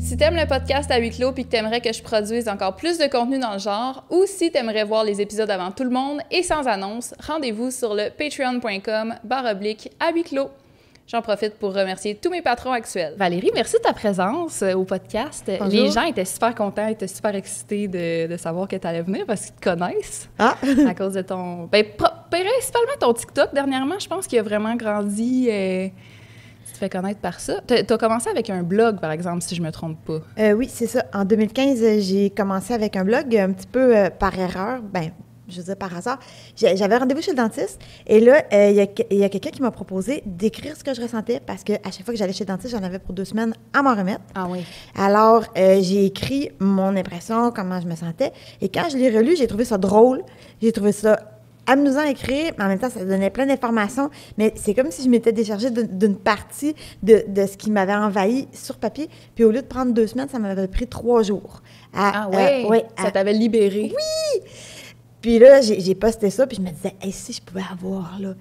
Si t'aimes le podcast à huis clos puis que t'aimerais que je produise encore plus de contenu dans le genre, ou si t'aimerais voir les épisodes avant tout le monde et sans annonce, rendez-vous sur le patreon.com/à huis clos. J'en profite pour remercier tous mes patrons actuels. Valérie, merci de ta présence au podcast. Bonjour. Les gens étaient super contents, étaient super excités de savoir que tu allais venir parce qu'ils te connaissent. Ah! À cause de ton... principalement ton TikTok, dernièrement, je pense qu'il a vraiment grandi. Tu te fais connaître par ça. Tu as commencé avec un blog, par exemple, si je me trompe pas. Oui, c'est ça. En 2015, j'ai commencé avec un blog un petit peu par erreur. Ben, je veux dire par hasard. J'avais rendez-vous chez le dentiste et là, il y a quelqu'un qui m'a proposé d'écrire ce que je ressentais parce qu'à chaque fois que j'allais chez le dentiste, j'en avais pour 2 semaines à m'en remettre. Ah oui. Alors, j'ai écrit mon impression, comment je me sentais. Et quand je l'ai relu, j'ai trouvé ça drôle. J'ai trouvé ça amusant à écrire, mais en même temps, ça donnait plein d'informations. Mais c'est comme si je m'étais déchargée d'une partie de ce qui m'avait envahi sur papier. Puis au lieu de prendre 2 semaines, ça m'avait pris 3 jours. Ça t'avait libéré. Oui! Puis là, j'ai posté ça, puis je me disais, hey, si je pouvais avoir là,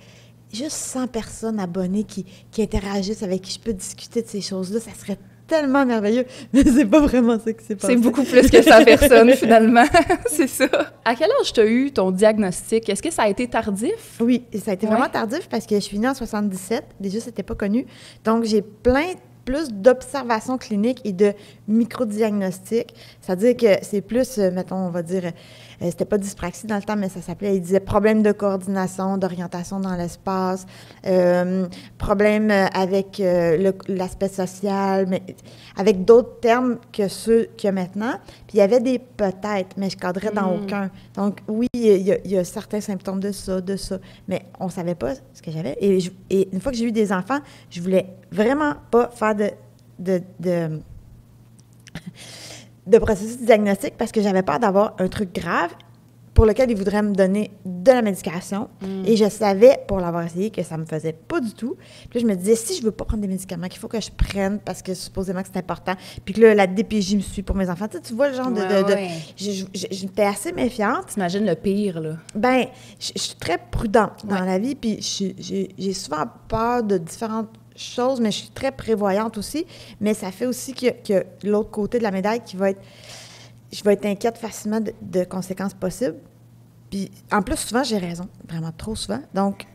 juste 100 personnes abonnées qui interagissent, avec qui je peux discuter de ces choses-là, ça serait tellement merveilleux. Mais c'est pas vraiment ça qui s'est passé. C'est beaucoup plus que 100 personnes, finalement. C'est ça. À quel âge t'as eu ton diagnostic? Est-ce que ça a été tardif? Oui, ça a été vraiment tardif parce que je suis née en 77. Déjà, c'était pas connu. Donc, j'ai plus d'observations cliniques et de micro-diagnostics. C'est-à-dire que c'est plus, mettons, on va dire, c'était pas dyspraxie dans le temps, mais ça s'appelait, il disait problème de coordination, d'orientation dans l'espace, problème avec l'aspect social, mais avec d'autres termes que ceux qu'il y a maintenant. Puis il y avait des peut-être, mais je cadrais dans aucun. Donc oui, il y a certains symptômes de ça, mais on savait pas ce que j'avais. Et une fois que j'ai eu des enfants, je voulais vraiment pas faire de processus de diagnostic parce que j'avais peur d'avoir un truc grave pour lequel ils voudraient me donner de la médication. Et je savais, pour l'avoir essayé, que ça me faisait pas du tout. Puis là, je me disais, si je veux pas prendre des médicaments, qu'il faut que je prenne parce que supposément que c'est important. Puis que là, la DPJ me suit pour mes enfants. Tu vois le genre j'étais assez méfiante. T'imagines le pire, là. Ben, je suis très prudente dans la vie, puis j'ai souvent peur de différentes choses, mais je suis très prévoyante aussi. Mais ça fait aussi que l'autre côté de la médaille qui va être... Je vais être inquiète facilement de conséquences possibles. Puis, en plus, souvent, j'ai raison. Vraiment trop souvent. Donc,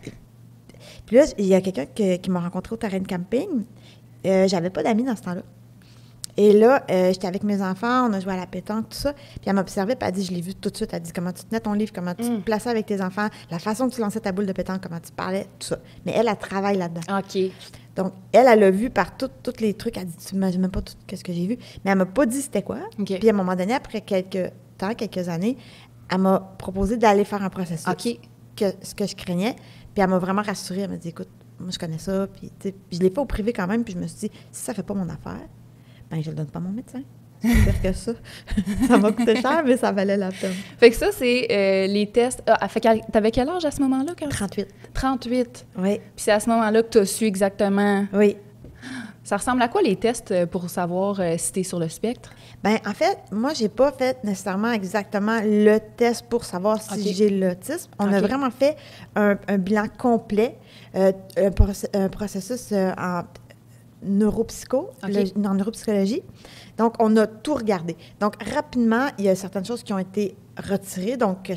puis là, il y a quelqu'un qui m'a rencontré au terrain de camping. J'avais pas d'amis dans ce temps-là. Et là, j'étais avec mes enfants, on a joué à la pétanque, tout ça. Puis elle m'a observée, puis elle a dit, je l'ai vu tout de suite, elle a dit comment tu tenais ton livre, comment tu te plaçais avec tes enfants, la façon dont tu lançais ta boule de pétanque, comment tu parlais, tout ça. Mais elle travaille là-dedans. OK. Donc, elle a vu par tous les trucs, elle dit, tu n'imagines même pas tout ce que j'ai vu. Mais elle m'a pas dit c'était quoi. Okay. Puis à un moment donné, après quelques années, elle m'a proposé d'aller faire un processus. OK. Ce que je craignais. Puis elle m'a vraiment rassurée. Elle m'a dit, écoute, moi, je connais ça. Puis je l'ai fait au privé quand même. Puis je me suis dit, si ça fait pas mon affaire, ben je le donne pas à mon médecin. C'est pire que ça. Ça m'a coûté cher, mais ça valait la peine. Fait que ça, c'est les tests. T'avais quel âge à ce moment-là? 38. 38. Oui. Puis c'est à ce moment-là que tu as su exactement. Oui. Ça ressemble à quoi les tests pour savoir si tu es sur le spectre? Bien, en fait, moi, j'ai pas fait nécessairement exactement le test pour savoir si j'ai l'autisme. On a vraiment fait un bilan complet, un processus en en neuropsychologie. Donc, on a tout regardé. Donc, rapidement, il y a certaines choses qui ont été retirées, donc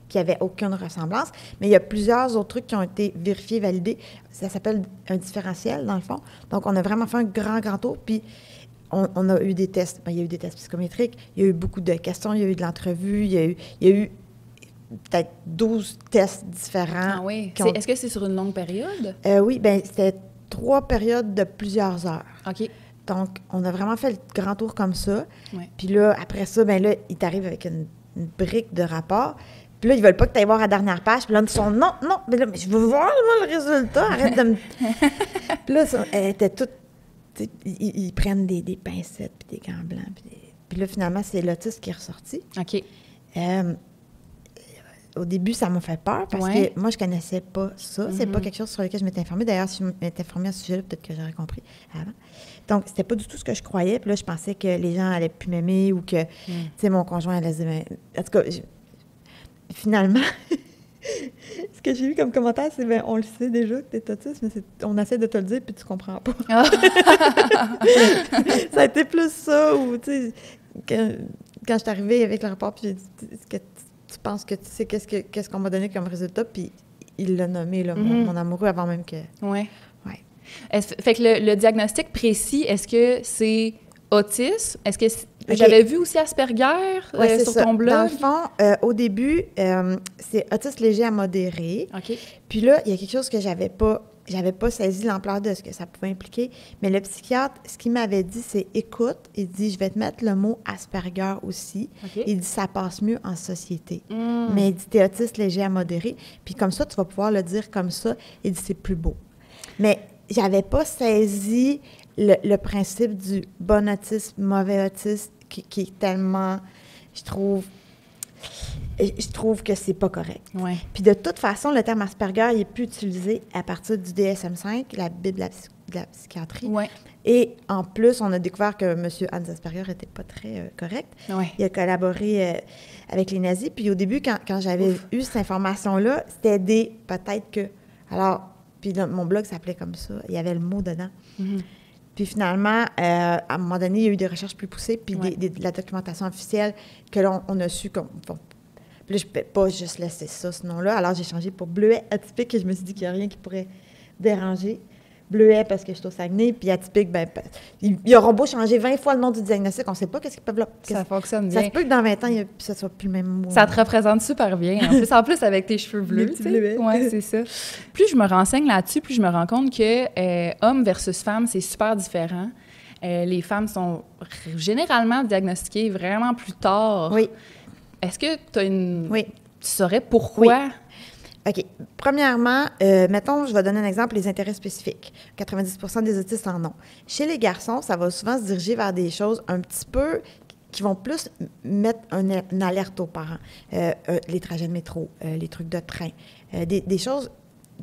qui n'avaient aucune ressemblance, mais il y a plusieurs autres trucs qui ont été vérifiés, validés. Ça s'appelle un différentiel, dans le fond. Donc, on a vraiment fait un grand tour, puis on a eu des tests. Bien, il y a eu des tests psychométriques, il y a eu beaucoup de questions, il y a eu de l'entrevue, il y a eu peut-être 12 tests différents. Ah oui. Est-ce que c'est sur une longue période? Oui, bien, c'était 3 périodes de plusieurs heures. OK. Donc, on a vraiment fait le grand tour comme ça. Ouais. Puis là, après ça, bien là, ils t'arrivent avec une brique de rapport. Puis là, ils veulent pas que tu ailles voir la dernière page. Puis là, ils sont non, mais là, mais je veux voir, moi, le résultat. Arrête de me... Puis là, elle était toute... Ils prennent des pincettes puis des gants blancs. Puis là, finalement, c'est l'autisme qui est ressorti. OK. Au début, ça m'a fait peur parce que moi, je connaissais pas ça. C'est pas quelque chose sur lequel je m'étais informée. D'ailleurs, si je m'étais informée à ce sujet-là, peut-être que j'aurais compris avant. Donc, c'était pas du tout ce que je croyais. Puis là, je pensais que les gens allaient plus m'aimer ou que, tu sais, mon conjoint allait se dire... En tout cas, finalement, Ce que j'ai vu comme commentaire, c'est ben, on le sait déjà que t'es autiste, mais on essaie de te le dire puis tu comprends pas. Ah. Ça a été plus ça, ou tu sais, quand je suis arrivée avec le rapport, puis j'ai dit, est-ce que tu penses que tu sais qu'est-ce qu'on m'a donné comme résultat, puis il l'a nommé, là, mon amoureux, avant même que... Oui. Ouais. Fait que le diagnostic précis, est-ce que c'est autisme? Est-ce que j'avais vu aussi Asperger sur ça. ton blog? Dans le fond, au début, c'est autisme léger à modéré. OK. Puis là, il y a quelque chose que j'avais pas saisi l'ampleur de ce que ça pouvait impliquer. Mais le psychiatre, ce qu'il m'avait dit, c'est écoute, il dit je vais te mettre le mot Asperger aussi. OK. Il dit ça passe mieux en société. Mais il dit t'es autiste léger à modéré. Puis comme ça, tu vas pouvoir le dire comme ça. Il dit c'est plus beau. Mais j'avais pas saisi le principe du bon autisme, mauvais autisme, qui est tellement, je trouve que c'est pas correct. Ouais. Puis de toute façon, le terme Asperger, il est plus utilisé à partir du DSM-5, la Bible de la psychiatrie. Ouais. Et en plus, on a découvert que M. Hans Asperger n'était pas très correct. Ouais. Il a collaboré avec les nazis. Puis au début, quand j'avais eu cette information-là, c'était peut-être que... Alors, puis mon blog s'appelait comme ça. Il y avait le mot dedans. Mm-hmm. Puis finalement, à un moment donné, il y a eu des recherches plus poussées, puis de la documentation officielle que là, on a su comme... Bon, puis là, je ne peux pas juste laisser ça, ce nom-là. Alors, j'ai changé pour bleuet atypique, et je me suis dit qu'il n'y a rien qui pourrait déranger. Bleuet parce que je suis au Saguenay, puis atypique, bien, ils auront beau changer 20 fois le nom du diagnostic, on ne sait pas qu'est-ce qu'ils peuvent... Ça fonctionne bien. Ça se peut que dans 20 ans, ça ne soit plus le même mot. Ça te représente super bien. En plus avec tes cheveux bleus. Les petits bleuets. Oui, c'est ça. Plus je me renseigne là-dessus, plus je me rends compte que homme versus femme, c'est super différent. Les femmes sont généralement diagnostiquées vraiment plus tard. Oui. Est-ce que tu as une... Oui. Tu saurais pourquoi? Oui. OK. Premièrement, mettons, je vais donner un exemple, les intérêts spécifiques. 90% des autistes en ont. Chez les garçons, ça va souvent se diriger vers des choses un petit peu qui vont plus mettre une alerte aux parents. Les trajets de métro, les trucs de train, des choses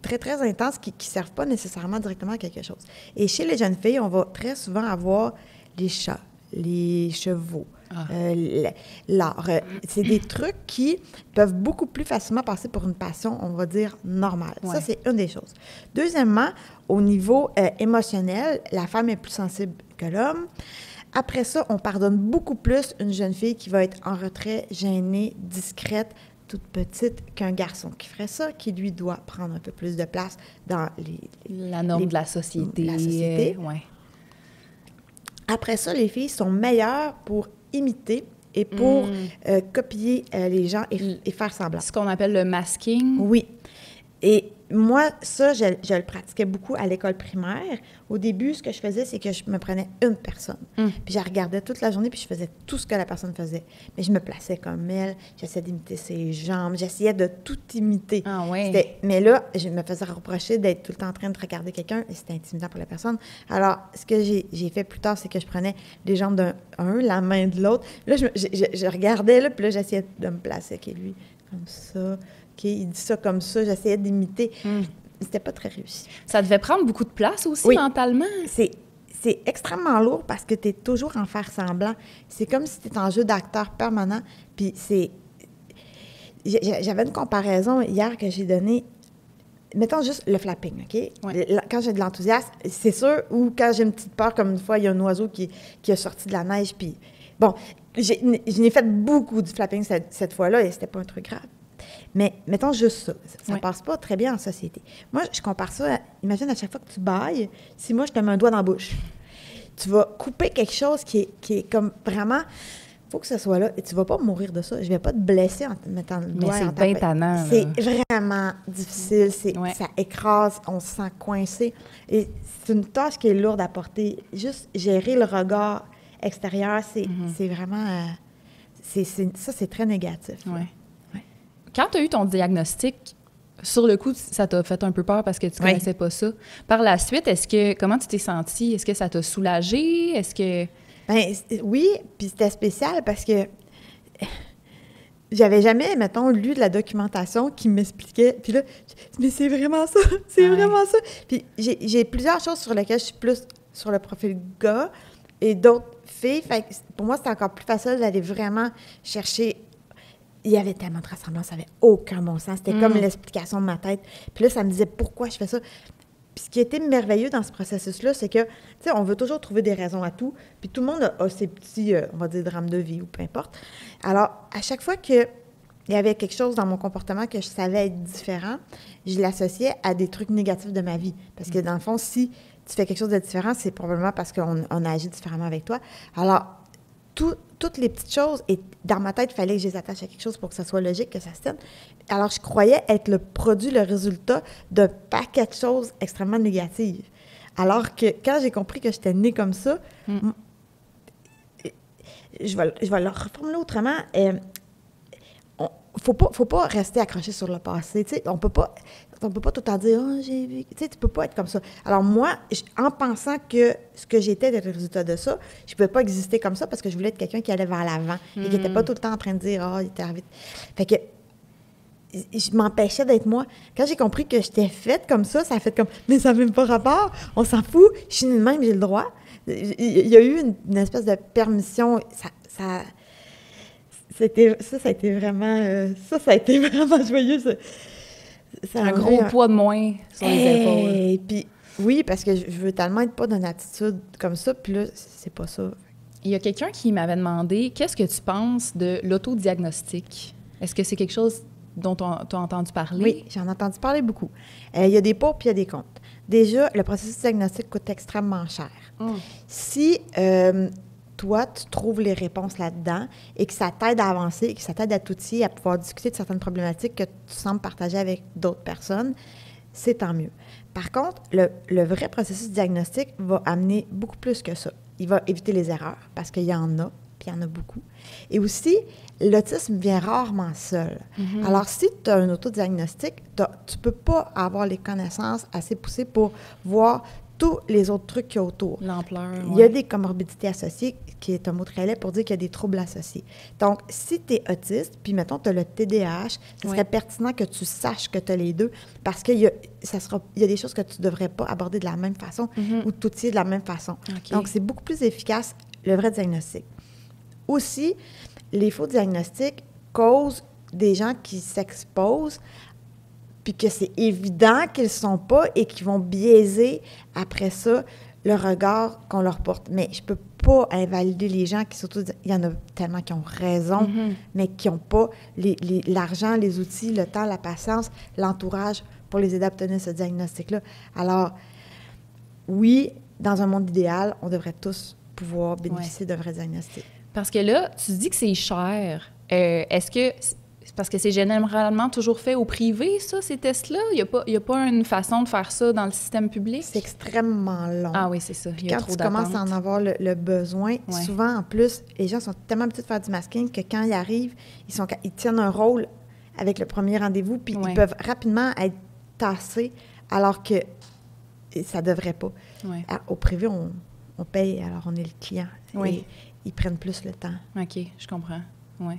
très, très intenses qui ne servent pas nécessairement directement à quelque chose. Et chez les jeunes filles, on va très souvent avoir les chats, les chevaux, l'art. C'est des trucs qui peuvent beaucoup plus facilement passer pour une passion, on va dire, normale. Ouais. Ça, c'est une des choses. Deuxièmement, au niveau émotionnel, la femme est plus sensible que l'homme. Après ça, on pardonne beaucoup plus une jeune fille qui va être en retrait, gênée, discrète, toute petite, qu'un garçon qui ferait ça, qui, lui, doit prendre un peu plus de place dans la norme de la société. La société. Ouais. Après ça, les filles sont meilleures pour imiter et pour copier les gens et faire semblant. Ce qu'on appelle le masking. Oui. Et moi, ça, je le pratiquais beaucoup à l'école primaire. Au début, ce que je faisais, c'est que je me prenais une personne. Puis je la regardais toute la journée, puis je faisais tout ce que la personne faisait. Mais je me plaçais comme elle, j'essayais d'imiter ses jambes, j'essayais de tout imiter. Ah ouais. Mais là, je me faisais reprocher d'être tout le temps en train de regarder quelqu'un, et c'était intimidant pour la personne. Alors, ce que j'ai fait plus tard, c'est que je prenais les jambes d'un, la main de l'autre. Là, je regardais, là, puis là, j'essayais de me placer, OK, lui, comme ça. OK, il dit ça comme ça, j'essayais d'imiter. C'était pas très réussi. Ça devait prendre beaucoup de place aussi, mentalement. C'est extrêmement lourd parce que tu es toujours en faire semblant. C'est comme si tu étais en jeu d'acteur permanent. Puis j'avais une comparaison hier que j'ai donnée. Mettons juste le flapping, OK? Ouais. Quand j'ai de l'enthousiasme, c'est sûr, ou quand j'ai une petite peur, comme une fois, il y a un oiseau qui a sorti de la neige, puis... Bon, je n'ai fait beaucoup du flapping cette fois-là, et c'était pas un truc grave. Mais mettons juste ça. Ça passe pas très bien en société. Moi, je compare ça imagine à chaque fois que tu bailles, si moi, je te mets un doigt dans la bouche, tu vas couper quelque chose qui est comme vraiment... Il faut que ce soit là. Et tu vas pas mourir de ça. Je vais pas te blesser en te mettant le doigt. Mais c'est bien tannant. C'est vraiment difficile. Ça écrase, on se sent coincé. Et c'est une tâche qui est lourde à porter. Juste gérer le regard extérieur, c'est vraiment... ça, c'est très négatif. Ouais. Quand tu as eu ton diagnostic, sur le coup, ça t'a fait un peu peur parce que tu connaissais pas ça. Par la suite, comment tu t'es sentie? Est-ce que ça t'a soulagée? Est-ce que... Bien, oui, puis c'était spécial parce que j'avais jamais, mettons, lu de la documentation qui m'expliquait. Puis là, mais c'est vraiment ça, vraiment ça. Puis j'ai plusieurs choses sur lesquelles je suis plus sur le profil gars et d'autres filles. Fait que pour moi, c'était encore plus facile d'aller vraiment chercher il y avait tellement de ressemblances, ça n'avait aucun bon sens. C'était comme l'explication de ma tête. Puis là, ça me disait pourquoi je fais ça. Puis ce qui était merveilleux dans ce processus-là, c'est que, tu sais, on veut toujours trouver des raisons à tout. Puis tout le monde a ses petits, on va dire, drames de vie ou peu importe. Alors, à chaque fois qu'il y avait quelque chose dans mon comportement que je savais être différent, je l'associais à des trucs négatifs de ma vie. Parce que dans le fond, si tu fais quelque chose de différent, c'est probablement parce qu'on agit différemment avec toi. Alors, toutes les petites choses, et dans ma tête, il fallait que je les attache à quelque chose pour que ça soit logique, que ça se tienne. Alors, je croyais être le produit, le résultat d'un paquet de choses extrêmement négatives. Alors que quand j'ai compris que j'étais née comme ça, je vais le reformuler autrement. Faut pas rester accroché sur le passé. Tu sais, on peut pas tout le temps dire « Oh, j'ai vu... » Tu sais, tu peux pas être comme ça. Alors moi, en pensant que ce que j'étais était le résultat de ça, je pouvais pas exister comme ça parce que je voulais être quelqu'un qui allait vers l'avant et qui était pas tout le temps en train de dire « Ah, il était arrivé... » Fait que je m'empêchais d'être moi. Quand j'ai compris que j'étais faite comme ça a fait comme « Mais ça n'a même pas rapport, on s'en fout, je suis une même, j'ai le droit. » Il y a eu une espèce de permission. Ça a été vraiment joyeux. Un gros poids de moins sur les épaules. Puis, oui, parce que je veux tellement être pas d'une attitude comme ça, puis là, c'est pas ça. Il y a quelqu'un qui m'avait demandé, qu'est-ce que tu penses de l'autodiagnostic? Est-ce que c'est quelque chose dont tu as entendu parler? Oui, j'en ai entendu parler beaucoup. Il y a des pour puis il y a des contre. Déjà, le processus diagnostique coûte extrêmement cher. Si toi, tu trouves les réponses là-dedans et que ça t'aide à avancer et que ça t'aide à t'outiller, à pouvoir discuter de certaines problématiques que tu sembles partager avec d'autres personnes, c'est tant mieux. Par contre, le vrai processus diagnostique va amener beaucoup plus que ça. Il va éviter les erreurs parce qu'il y en a, puis il y en a beaucoup. Et aussi, l'autisme vient rarement seul. Alors, si tu as un autodiagnostic, tu ne peux pas avoir les connaissances assez poussées pour voir tous les autres trucs qu'il y a autour. L'ampleur, Il y a des comorbidités associées, qui est un mot très laid pour dire qu'il y a des troubles associés. Donc, si tu es autiste, puis mettons, tu as le TDAH, ce serait pertinent que tu saches que tu as les deux, parce qu'il y a des choses que tu ne devrais pas aborder de la même façon ou t'outiller de la même façon. Okay. Donc, c'est beaucoup plus efficace, le vrai diagnostic. Aussi, les faux diagnostics causent des gens qui s'exposent puis que c'est évident qu'ils ne sont pas et qui vont biaiser, après ça, le regard qu'on leur porte. Mais je ne peux pas invalider les gens qui, surtout, il y en a tellement qui ont raison, mais qui n'ont pas l'argent, les outils, le temps, la patience, l'entourage pour les aider à obtenir ce diagnostic-là. Alors, oui, dans un monde idéal, on devrait tous pouvoir bénéficier d'un vrai diagnostic. Parce que là, tu dis que c'est cher. Est-ce que... Parce que c'est généralement toujours fait au privé, ça, ces tests-là? Il n'y a pas une façon de faire ça dans le système public? C'est extrêmement long. Ah oui, c'est ça. Il y a quand trop tu commences à en avoir le besoin, souvent, en plus, les gens sont tellement habitués de faire du masking que quand ils arrivent, ils tiennent un rôle avec le premier rendez-vous, puis ils peuvent rapidement être tassés, alors que ça ne devrait pas. Au privé, on paye, alors on est le client. Et ils prennent plus le temps. OK, je comprends. Oui.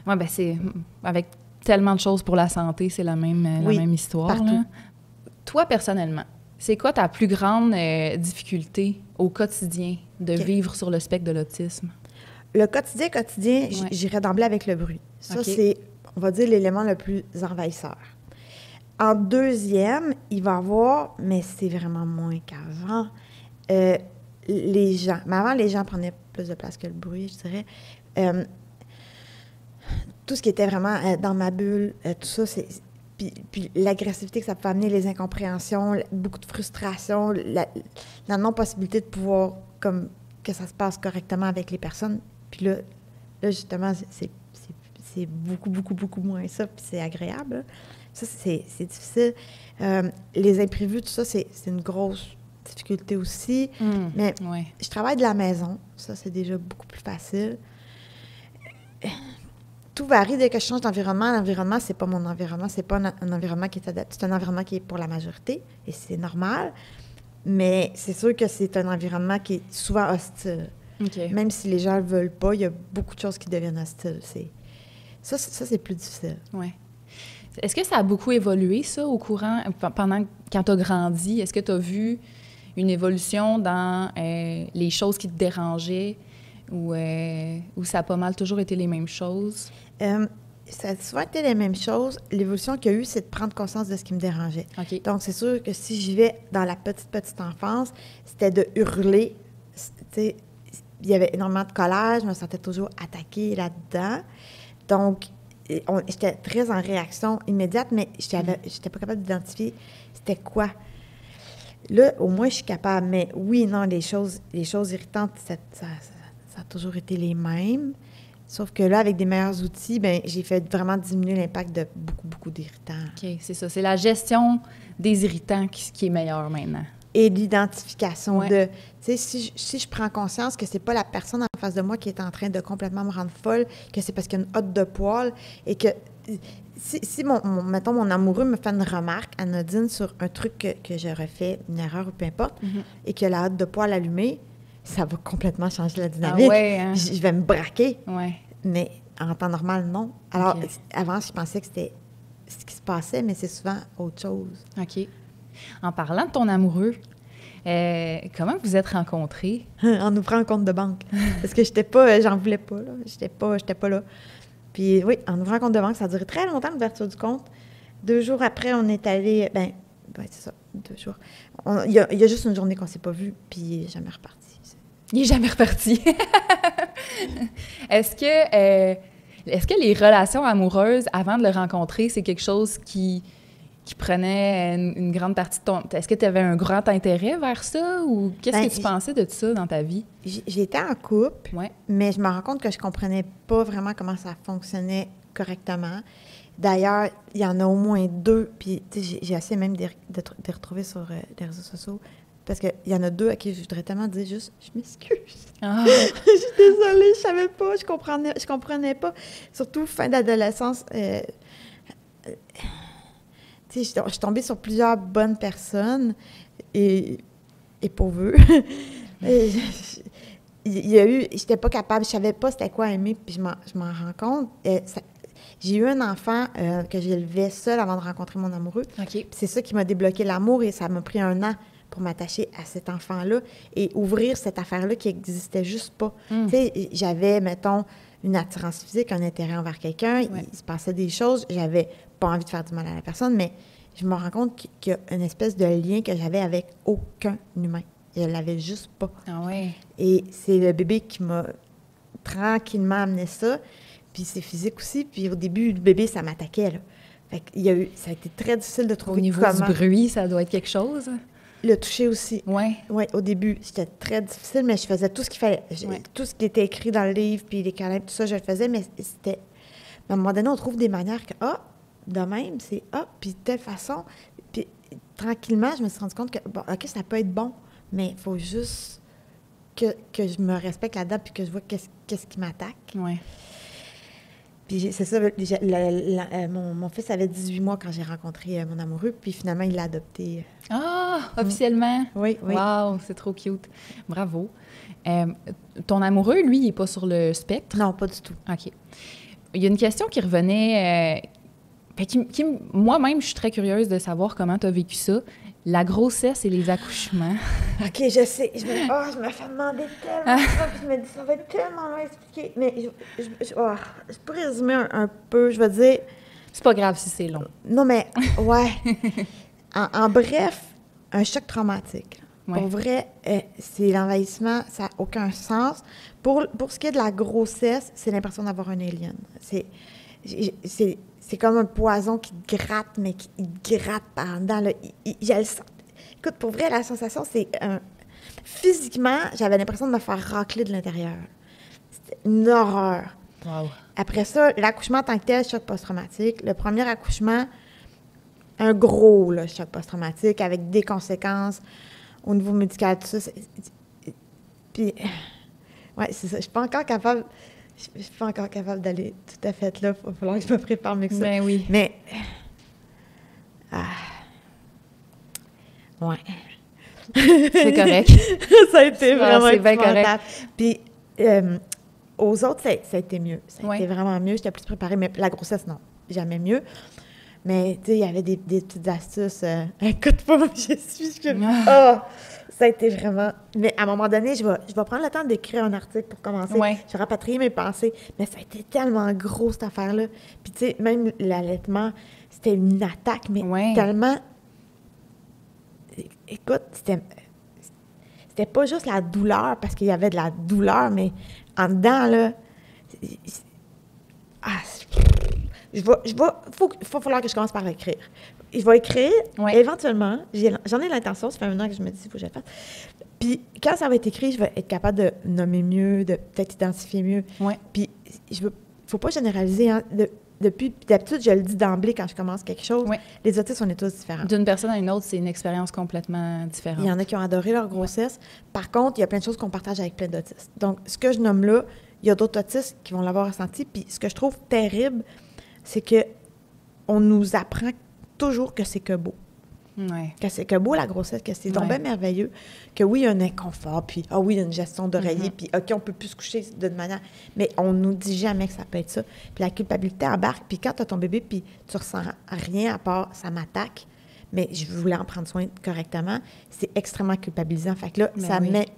Oui, bien, c'est... Avec tellement de choses pour la santé, c'est la même histoire. Partout. Là. Toi, personnellement, c'est quoi ta plus grande difficulté au quotidien de vivre sur le spectre de l'autisme? Le quotidien, j'irais d'emblée avec le bruit. Ça, c'est, on va dire, l'élément le plus envahisseur. En deuxième, il va y avoir, mais c'est vraiment moins qu'avant, les gens. Mais avant, les gens prenaient plus de place que le bruit, je dirais. Tout ce qui était vraiment dans ma bulle, tout ça, puis l'agressivité que ça peut amener, les incompréhensions, beaucoup de frustration, la non-possibilité de pouvoir, comme, que ça se passe correctement avec les personnes. Puis là justement, c'est beaucoup, beaucoup, beaucoup moins ça, puis c'est agréable. Ça, c'est difficile. Les imprévus, tout ça, c'est une grosse difficulté aussi. Mais je travaille de la maison. Ça, c'est déjà beaucoup plus facile. Tout varie dès que je change d'environnement. L'environnement, c'est pas mon environnement. C'est pas un environnement qui est adapté. C'est un environnement qui est pour la majorité, et c'est normal. Mais c'est sûr que c'est un environnement qui est souvent hostile. Okay. Même si les gens ne le veulent pas, il y a beaucoup de choses qui deviennent hostiles. Ça, c'est plus difficile. Oui. Est-ce que ça a beaucoup évolué, ça, au courant, quand tu as grandi? Est-ce que tu as vu une évolution dans les choses qui te dérangeaient ou ça a pas mal toujours été les mêmes choses? ça a souvent été les mêmes choses. L'évolution qu'il y a eu, c'est de prendre conscience de ce qui me dérangeait. OK. Donc, c'est sûr que si j'y vais dans la petite enfance, c'était de hurler. Tu sais, il y avait énormément de colère. Je me sentais toujours attaquée là-dedans. Donc, j'étais très en réaction immédiate, mais j'étais pas capable d'identifier c'était quoi. Là, au moins, je suis capable. Mais oui, non, les choses irritantes, ça a toujours été les mêmes. Sauf que là, avec des meilleurs outils, bien, j'ai fait vraiment diminuer l'impact de beaucoup d'irritants. OK, c'est ça. C'est la gestion des irritants qui est meilleure maintenant. Et l'identification de... Tu sais, si je prends conscience que c'est pas la personne en face de moi qui est en train de complètement me rendre folle, que c'est parce qu'il y a une hotte de poêle, et que si mettons, mon amoureux me fait une remarque anodine sur un truc que j'aurais fait, une erreur ou peu importe, et que la hotte de poêle allumée, ça va complètement changer la dynamique. Ah ouais, hein? Je vais me braquer. Ouais. Mais en temps normal, non. Alors, OK. avant, je pensais que c'était ce qui se passait, mais c'est souvent autre chose. OK. En parlant de ton amoureux, comment vous êtes rencontrés? En ouvrant un compte de banque. Parce que j'en voulais pas, là. J'étais pas là. Puis oui, en ouvrant un compte de banque, ça a duré très longtemps, l'ouverture du compte. 2 jours après, on est allé... c'est ça, 2 jours. Il y a juste une journée qu'on s'est pas vu, puis il est jamais reparti. Il n'est jamais reparti. Est-ce que les relations amoureuses, avant de le rencontrer, c'est quelque chose qui prenait une grande partie de ton... Est-ce que tu avais un grand intérêt vers ça? Ou qu'est-ce que tu pensais de ça dans ta vie? J'étais en couple, Ouais. mais je me rends compte que je comprenais pas vraiment comment ça fonctionnait correctement. D'ailleurs, il y en a au moins 2, puis j'ai essayé même de les retrouver sur les réseaux sociaux, parce qu'il y en a 2 à qui je voudrais tellement dire juste « je m'excuse Ah. ». Je suis désolée, je savais pas, je comprenais pas. Surtout fin d'adolescence, je suis tombée sur plusieurs bonnes personnes et pour eux. J'étais pas capable, je savais pas c'était quoi aimer, puis je m'en rends compte. J'ai eu un enfant que j'élevais seule avant de rencontrer mon amoureux. OK. C'est ça qui m'a débloqué l'amour et ça m'a pris 1 an pour m'attacher à cet enfant-là et ouvrir cette affaire-là qui n'existait juste pas. Tu sais, j'avais, mettons, une attirance physique, un intérêt envers quelqu'un, il se passait des choses, j'avais pas envie de faire du mal à la personne, mais je me rends compte qu'il y a une espèce de lien que j'avais avec aucun humain. Je l'avais juste pas. Ah ouais. Et c'est le bébé qui m'a tranquillement amené ça, puis c'est physique aussi, puis au début, le bébé, ça m'attaquait, là. Fait ça a été très difficile de trouver Au niveau du bruit, ça doit être quelque chose? Le toucher aussi. Oui. Oui, au début, c'était très difficile, mais je faisais tout ce qu'il fallait. Tout ce qui était écrit dans le livre, puis les câlins, tout ça, je le faisais, mais c'était... À un moment donné, on trouve des manières que, de même, c'est puis de telle façon. Puis tranquillement, je me suis rendu compte que, bon, OK, ça peut être bon, mais il faut juste que je me respecte là-dedans, puis que je vois qu'est-ce qui m'attaque. Oui. Puis c'est ça, mon fils avait 18 mois quand j'ai rencontré mon amoureux, puis finalement, il l'a adopté. Ah, officiellement? Oui. Wow, c'est trop cute. Bravo. Ton amoureux, lui, il n'est pas sur le spectre? Non, pas du tout. OK. Il y a une question qui revenait, moi-même, je suis très curieuse de savoir comment tu as vécu ça. La grossesse et les accouchements. OK, je sais. Je me fais demander tellement ça, puis je me dis, ça va être tellement long à expliquer. Mais je peux résumer un peu. Je vais dire... C'est pas grave si c'est long. Non, mais, ouais. En bref, un choc traumatique. Ouais. Pour vrai, c'est l'envahissement, ça n'a aucun sens. Pour ce qui est de la grossesse, c'est l'impression d'avoir un alien. C'est comme un poison qui te gratte, mais qui te gratte par dedans. Là. Écoute, pour vrai, la sensation, c'est... physiquement, j'avais l'impression de me faire racler de l'intérieur. C'était une horreur. Wow. Après ça, l'accouchement en tant que tel, choc post-traumatique. Le premier accouchement, un gros choc post-traumatique avec des conséquences au niveau médical, tout ça. Puis, ouais, c'est ça. Je suis pas encore capable d'aller tout à fait là. Il va falloir que je me prépare mieux que ça. Ben oui. Mais, ouais. C'est correct. Ça a été vraiment c'est bien correct. Puis, aux autres, ça a été mieux. Ça a été vraiment mieux. J'étais plus préparée. Mais la grossesse, non. Jamais mieux. Mais, tu sais, il y avait des petites astuces. Écoute pas, Ça a été vraiment... Mais à un moment donné, je vais prendre le temps d'écrire un article pour commencer. Ouais. Je vais rapatrier mes pensées. Mais ça a été tellement gros, cette affaire-là. Puis, tu sais, même l'allaitement, c'était une attaque, mais tellement... Écoute, c'était pas juste la douleur, parce qu'il y avait de la douleur, mais en dedans, là... Il va falloir que je commence par écrire. Je vais écrire, éventuellement, j'en ai l'intention, ça fait un an que je me dis, il faut que je le fasse. Puis, quand ça va être écrit, je vais être capable de nommer mieux, de peut-être identifier mieux. Ouais. Puis, faut pas généraliser, hein. D'habitude, je le dis d'emblée quand je commence quelque chose. Ouais. Les autistes, on est tous différents. D'une personne à une autre, c'est une expérience complètement différente. Il y en a qui ont adoré leur grossesse. Par contre, il y a plein de choses qu'on partage avec plein d'autistes. Donc, ce que je nomme là, il y a d'autres autistes qui vont l'avoir ressenti. Puis, ce que je trouve terrible, c'est que on nous apprend toujours que c'est que beau. Ouais. Que c'est que beau, la grossesse, que c'est donc bien merveilleux, que oui, il y a un inconfort, puis oui, il y a une gestion d'oreiller, puis OK, on peut plus se coucher d'une manière, mais on nous dit jamais que ça peut être ça. Puis la culpabilité embarque, puis quand tu as ton bébé, puis tu ressens rien à part ça m'attaque, mais je voulais en prendre soin correctement, c'est extrêmement culpabilisant. Fait que là,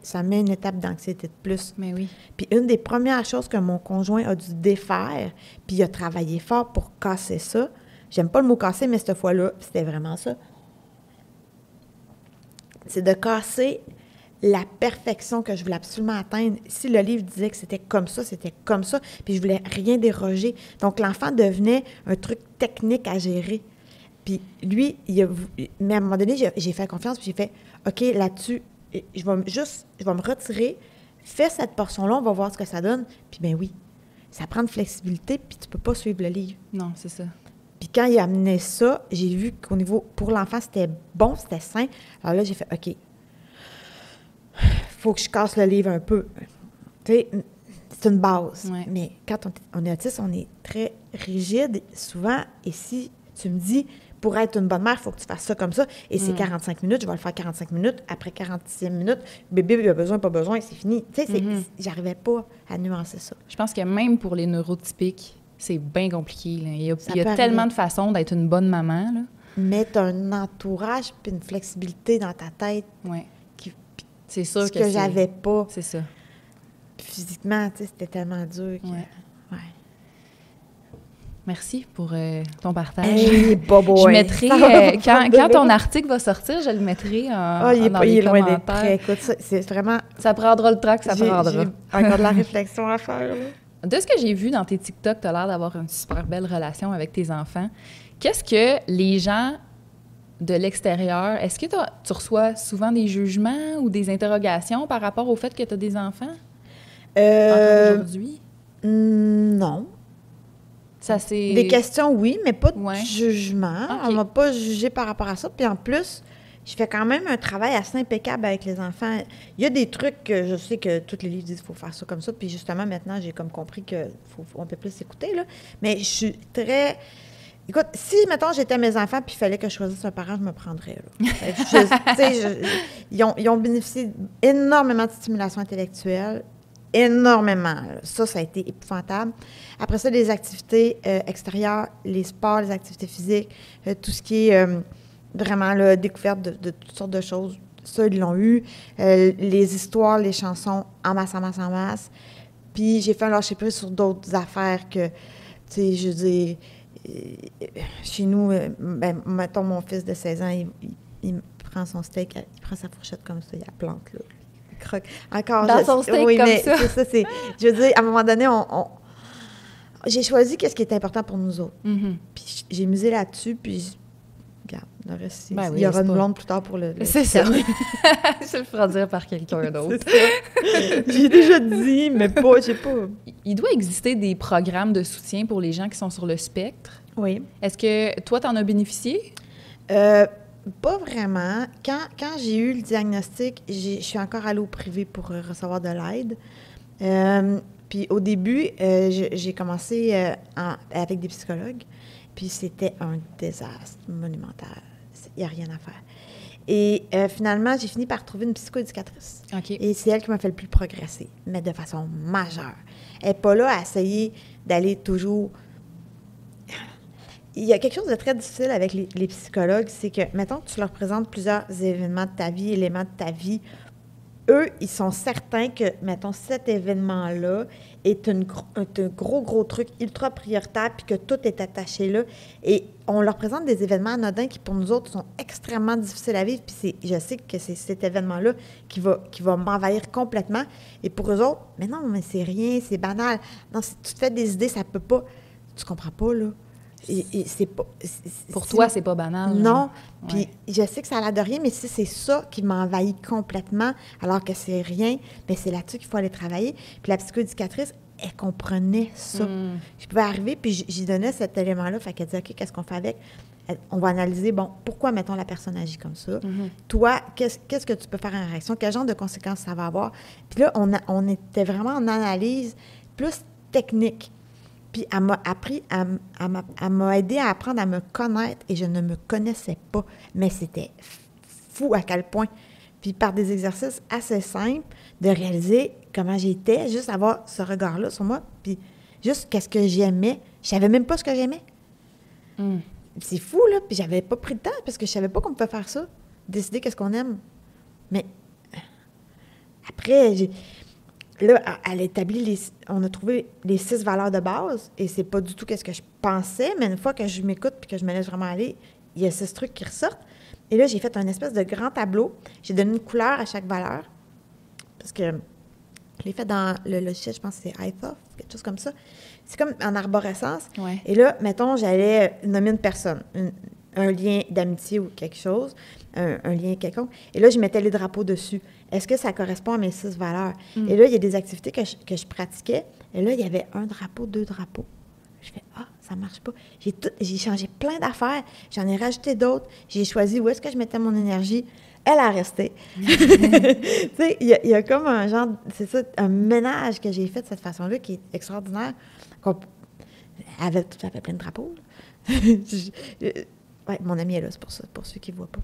ça met une étape d'anxiété de plus. Mais oui. Puis une des premières choses que mon conjoint a dû défaire, puis il a travaillé fort pour casser ça, j'aime pas le mot casser, mais cette fois-là, c'était vraiment ça, c'est de casser la perfection que je voulais absolument atteindre. Si le livre disait que c'était comme ça, puis je voulais rien déroger. Donc, l'enfant devenait un truc technique à gérer. Puis lui, mais à un moment donné, j'ai fait confiance, puis j'ai fait, OK, là-dessus, je vais me retirer, fais cette portion-là, on va voir ce que ça donne. Puis bien oui, ça prend de flexibilité, puis tu peux pas suivre le livre. Non, c'est ça. Puis quand il a amené ça, j'ai vu qu'au niveau, pour l'enfant, c'était bon, c'était sain. Alors là, j'ai fait, OK, faut que je casse le livre un peu. Tu sais, c'est une base. Ouais. Mais quand on est autiste, on est très rigide, souvent. Et si tu me dis, pour être une bonne mère, il faut que tu fasses ça comme ça, et c'est 45 minutes, je vais le faire 45 minutes. Après 46 minutes, bébé, il a besoin, pas besoin, c'est fini. Tu sais, j'arrivais pas à nuancer ça. Je pense que même pour les neurotypiques, c'est bien compliqué. Là. Il y a tellement de façons d'être une bonne maman. Là. Mais tu as un entourage puis une flexibilité dans ta tête. Oui. C'est sûr ce que j'avais pas. C'est ça. Physiquement, tu sais, c'était tellement dur. Merci pour ton partage. Hey, je mettrai, quand ton article va sortir, je le mettrai dans les commentaires. Il est loin d'être prêt. Écoute, c'est vraiment... Ça prendra le temps que ça prendra. J'ai encore de la réflexion à faire. Là. De ce que j'ai vu dans tes TikTok, tu as l'air d'avoir une super belle relation avec tes enfants. Qu'est-ce que les gens de l'extérieur, est-ce que tu reçois souvent des jugements ou des interrogations par rapport au fait que tu as des enfants? Encore aujourd'hui? Non. Ça, c'est... Des questions, oui, mais pas de jugement. Okay. On ne m'a pas jugé par rapport à ça. Puis en plus, je fais quand même un travail assez impeccable avec les enfants. Il y a des trucs que je sais que tous les livres disent qu'il faut faire ça comme ça. Puis justement, maintenant, j'ai comme compris qu'on peut plus s'écouter, là. Mais je suis très... Écoute, si, mettons, j'étais mes enfants puis il fallait que je choisisse un parent, je me prendrais, là. Ils ont bénéficié énormément de stimulation intellectuelle. Énormément. Là. Ça a été épouvantable. Après ça, les activités extérieures, les sports, les activités physiques, tout ce qui est... vraiment, la découverte de toutes sortes de choses. Ça, ils l'ont eu. Les histoires, les chansons, en masse. Puis, j'ai fait un lâcher-prise sur d'autres affaires que, tu sais, je veux dire, chez nous, mettons, mon fils de 16 ans, il prend son steak, il prend sa fourchette comme ça, il la plante, là. Il croque. Encore, dans son steak oui, comme mais ça. C'est ça, je veux dire, à un moment donné, j'ai choisi qu'est-ce qui est important pour nous autres. Mm-hmm. Puis, j'ai misé là-dessus, puis... Regarde, le reste, il y aura une blonde plus tard pour le c'est ça. Je le ferai dire par quelqu'un d'autre. J'ai déjà dit, mais j'ai pas... Il doit exister des programmes de soutien pour les gens qui sont sur le spectre. Oui. Est-ce que toi, tu en as bénéficié? Pas vraiment. Quand j'ai eu le diagnostic, je suis encore allée au privé pour recevoir de l'aide. Puis au début, j'ai commencé avec des psychologues. Puis c'était un désastre monumental. Il n'y a rien à faire. Et finalement, j'ai fini par trouver une psychoéducatrice. Okay. Et c'est elle qui m'a fait le plus progresser, mais de façon majeure. Elle n'est pas là à essayer d'aller toujours... il y a quelque chose de très difficile avec les psychologues, c'est que, mettons que tu leur présentes plusieurs événements de ta vie, éléments de ta vie, eux, ils sont certains que, mettons, cet événement-là est un gros truc ultra prioritaire, puis que tout est attaché là. Et on leur présente des événements anodins qui, pour nous autres, sont extrêmement difficiles à vivre. Puis je sais que c'est cet événement-là qui va m'envahir complètement. Et pour eux autres, mais non, mais c'est rien, c'est banal. Non, si tu te fais des idées, ça peut pas. Tu comprends pas, là. Et c'est pas... Pour toi, c'est pas banal. Non. Puis je sais que ça a l'air de rien, mais si c'est ça qui m'envahit complètement, alors que c'est rien, bien, c'est là-dessus qu'il faut aller travailler. Puis la psychoéducatrice, elle comprenait ça. Je pouvais arriver, puis j'y donnais cet élément-là. Fait qu'elle disait, OK, qu'est-ce qu'on fait avec? On va analyser, bon, pourquoi, mettons, la personne agit comme ça? Toi, qu'est-ce que tu peux faire en réaction? Quel genre de conséquences ça va avoir? Puis là, on était vraiment en analyse plus technique. Puis elle m'a appris, elle m'a aidé à apprendre à me connaître et je ne me connaissais pas. Mais c'était fou à quel point. Puis par des exercices assez simples, de réaliser comment j'étais, juste avoir ce regard-là sur moi, puis juste qu'est-ce que j'aimais. Je savais même pas ce que j'aimais. C'est fou, là. Puis j'avais pas pris de temps parce que je savais pas qu'on pouvait faire ça. Décider qu'est-ce qu'on aime. Mais après, là, elle établit on a trouvé les 6 valeurs de base, et c'est pas du tout ce que je pensais, mais une fois que je m'écoute puis que je me laisse vraiment aller, il y a 6 trucs qui ressortent. Et là, j'ai fait un espèce de grand tableau. J'ai donné une couleur à chaque valeur, parce que je l'ai fait dans le logiciel, je pense que c'est iThought, quelque chose comme ça. C'est comme en arborescence. Ouais. Et là, mettons, j'allais nommer une personne, un lien d'amitié ou quelque chose, un lien quelconque. Et là, je mettais les drapeaux dessus. Est-ce que ça correspond à mes 6 valeurs? Et là, il y a des activités que je pratiquais. Et là, il y avait 1 drapeau, 2 drapeaux. Je fais, ça marche pas. J'ai changé plein d'affaires. J'en ai rajouté d'autres. J'ai choisi où est-ce que je mettais mon énergie. Elle a resté. Tu sais, il y a comme un genre, c'est ça, un ménage que j'ai fait de cette façon-là qui est extraordinaire. Elle avait tout à fait plein de drapeaux. Oui, mon amie est là, c'est pour ça, pour ceux qui ne voient pas.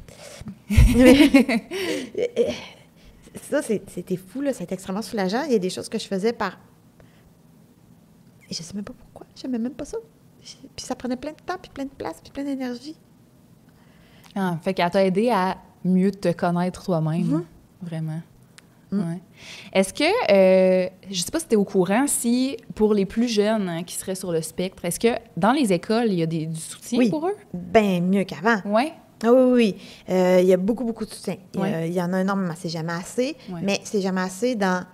Ça, c'était fou, là, c'était extrêmement soulageant. Il y a des choses que je faisais par... Et je ne sais même pas pourquoi, je n'aimais même pas ça. Puis ça prenait plein de temps, puis plein de place, puis plein d'énergie. Fait qu'elle t'a aidé à mieux te connaître toi-même, vraiment. Ouais. Est-ce que, je ne sais pas si tu es au courant, si pour les plus jeunes qui seraient sur le spectre, est-ce que dans les écoles, il y a du soutien pour eux? Bien mieux qu'avant. Oui. Ah oui. Il y a beaucoup de soutien. Ouais. Il y en a énormément. C'est jamais assez, Ouais. mais c'est jamais assez dans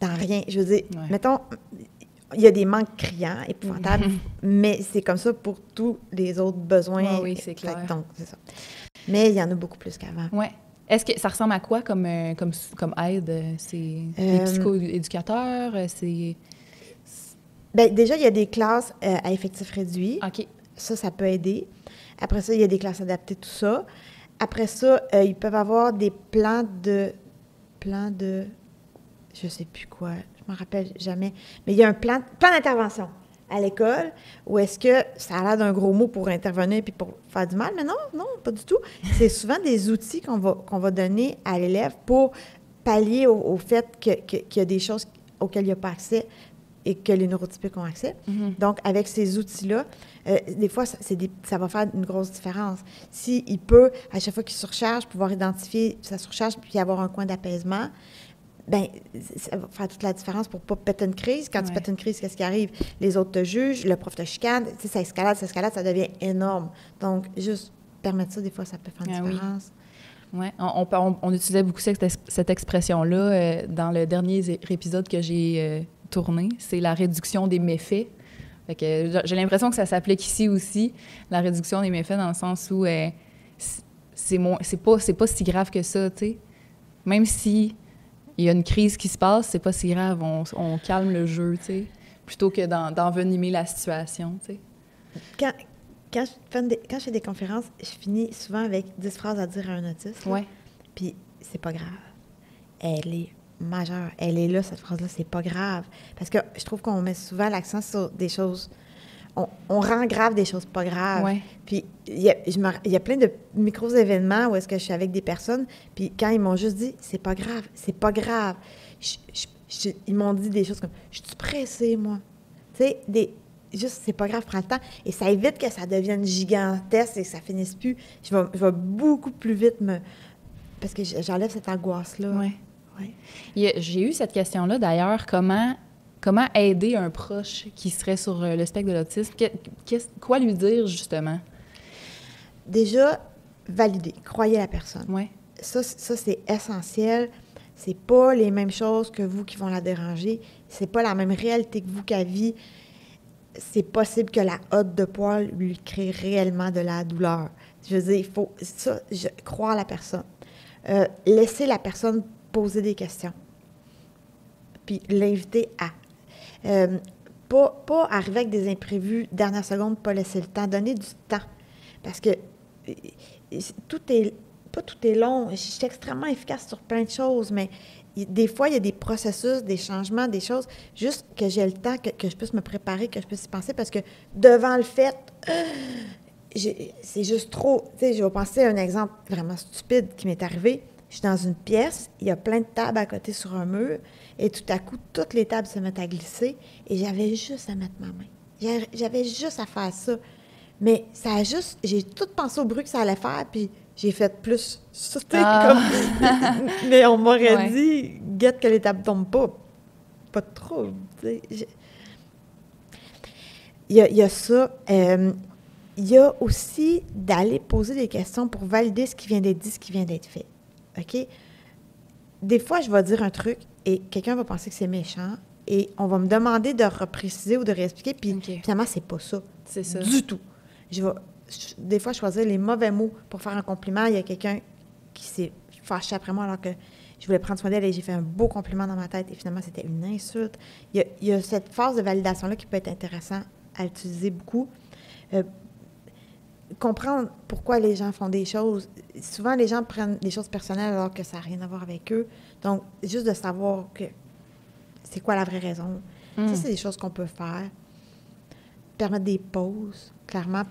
rien. Je veux dire, Ouais. mettons, il y a des manques criants, épouvantables, mais c'est comme ça pour tous les autres besoins. Oui, c'est clair. Donc, c'est ça. Mais il y en a beaucoup plus qu'avant. Oui. Est-ce que ça ressemble à quoi comme aide? C'est des psychoéducateurs? C'est... Bien, déjà, il y a des classes à effectif réduit. OK. Ça peut aider. Après ça, il y a des classes adaptées, tout ça. Après ça, ils peuvent avoir des plans de... Je sais plus quoi, je m'en rappelle jamais. Mais il y a un plan d'intervention à l'école où est-ce que ça a l'air d'un gros mot pour intervenir puis pour faire du mal, mais non, pas du tout. C'est souvent des outils qu'on va donner à l'élève pour pallier au fait qu'il y a des choses auxquelles il n'y a pas accès et que les neurotypiques ont accès. Donc, avec ces outils-là, des fois, ça va faire une grosse différence. S'il peut, à chaque fois qu'il surcharge, pouvoir identifier sa surcharge puis avoir un coin d'apaisement, bien, ça va faire toute la différence pour ne pas péter une crise. Quand tu pètes une crise, qu'est-ce qui arrive? Les autres te jugent, le prof te chicane, tu sais, ça escalade, ça devient énorme. Donc, juste permettre ça, des fois, ça peut faire une différence. Oui, on utilisait beaucoup cette expression-là dans le dernier épisode que j'ai tourné. C'est la réduction des méfaits. Fait que j'ai l'impression que ça s'applique ici aussi, la réduction des méfaits, dans le sens où c'est pas si grave que ça, tu sais. Même si il y a une crise qui se passe, c'est pas si grave, on calme le jeu, tu sais, plutôt que d'envenimer la situation, tu sais. Quand je fais des conférences, je finis souvent avec 10 phrases à dire à un autiste. Oui. Puis c'est pas grave. Elle est majeure. Elle est là, cette phrase-là, c'est pas grave. Parce que je trouve qu'on met souvent l'accent sur des choses... On rend grave des choses pas graves. Ouais. Puis il y a plein de micro-événements où est-ce que je suis avec des personnes, puis quand ils m'ont juste dit « c'est pas grave », ils m'ont dit des choses comme « je suis pressée, moi ». Tu sais, juste, c'est pas grave, prends le temps. Et ça évite que ça devienne gigantesque et que ça finisse plus. Je vais beaucoup plus vite parce que j'enlève cette angoisse-là. Oui. Ouais. J'ai eu cette question-là, d'ailleurs, comment aider un proche qui serait sur le spectre de l'autisme? Quoi lui dire, justement? Déjà, valider, croyez la personne. Oui. Ça, c'est essentiel. C'est pas les mêmes choses que vous qui vont la déranger. C'est pas la même réalité que vous qu'elle vit. C'est possible que la hotte de poil lui crée réellement de la douleur. Je veux dire, il faut croire la personne. Laisser la personne poser des questions. Puis l'inviter à. Pas arriver avec des imprévus, dernière seconde, pas laisser le temps. Donner du temps. Parce que tout est long. Je suis extrêmement efficace sur plein de choses, mais des fois, il y a des processus, des changements, des choses, juste que j'ai le temps, que je puisse me préparer, que je puisse y penser, parce que devant le fait, c'est juste trop. Tu sais, je vais penser à un exemple vraiment stupide qui m'est arrivé. Je suis dans une pièce, il y a plein de tables à côté sur un mur, et tout à coup, toutes les tables se mettent à glisser, et j'avais juste à mettre ma main. J'avais juste à faire ça. Mais ça a juste... J'ai tout pensé au bruit que ça allait faire, puis j'ai fait plus... Mais on m'aurait dit, guette que les tables tombent pas. Pas trop, tu sais. Il y a ça. Il y a aussi d'aller poser des questions pour valider ce qui vient d'être dit, ce qui vient d'être fait. OK? Des fois, je vais dire un truc et quelqu'un va penser que c'est méchant et on va me demander de repréciser ou de réexpliquer, puis finalement, c'est pas ça. C'est ça. Du tout. Je vais des fois choisir les mauvais mots pour faire un compliment. Il y a quelqu'un qui s'est fâché après moi alors que je voulais prendre soin d'elle et j'ai fait un beau compliment dans ma tête et finalement, c'était une insulte. Il y a cette phase de validation-là qui peut être intéressant à utiliser beaucoup. Comprendre pourquoi les gens font des choses. Souvent, les gens prennent des choses personnelles alors que ça n'a rien à voir avec eux. Donc, juste de savoir que c'est quoi la vraie raison. Ça, c'est des choses qu'on peut faire. Permettre des pauses, clairement.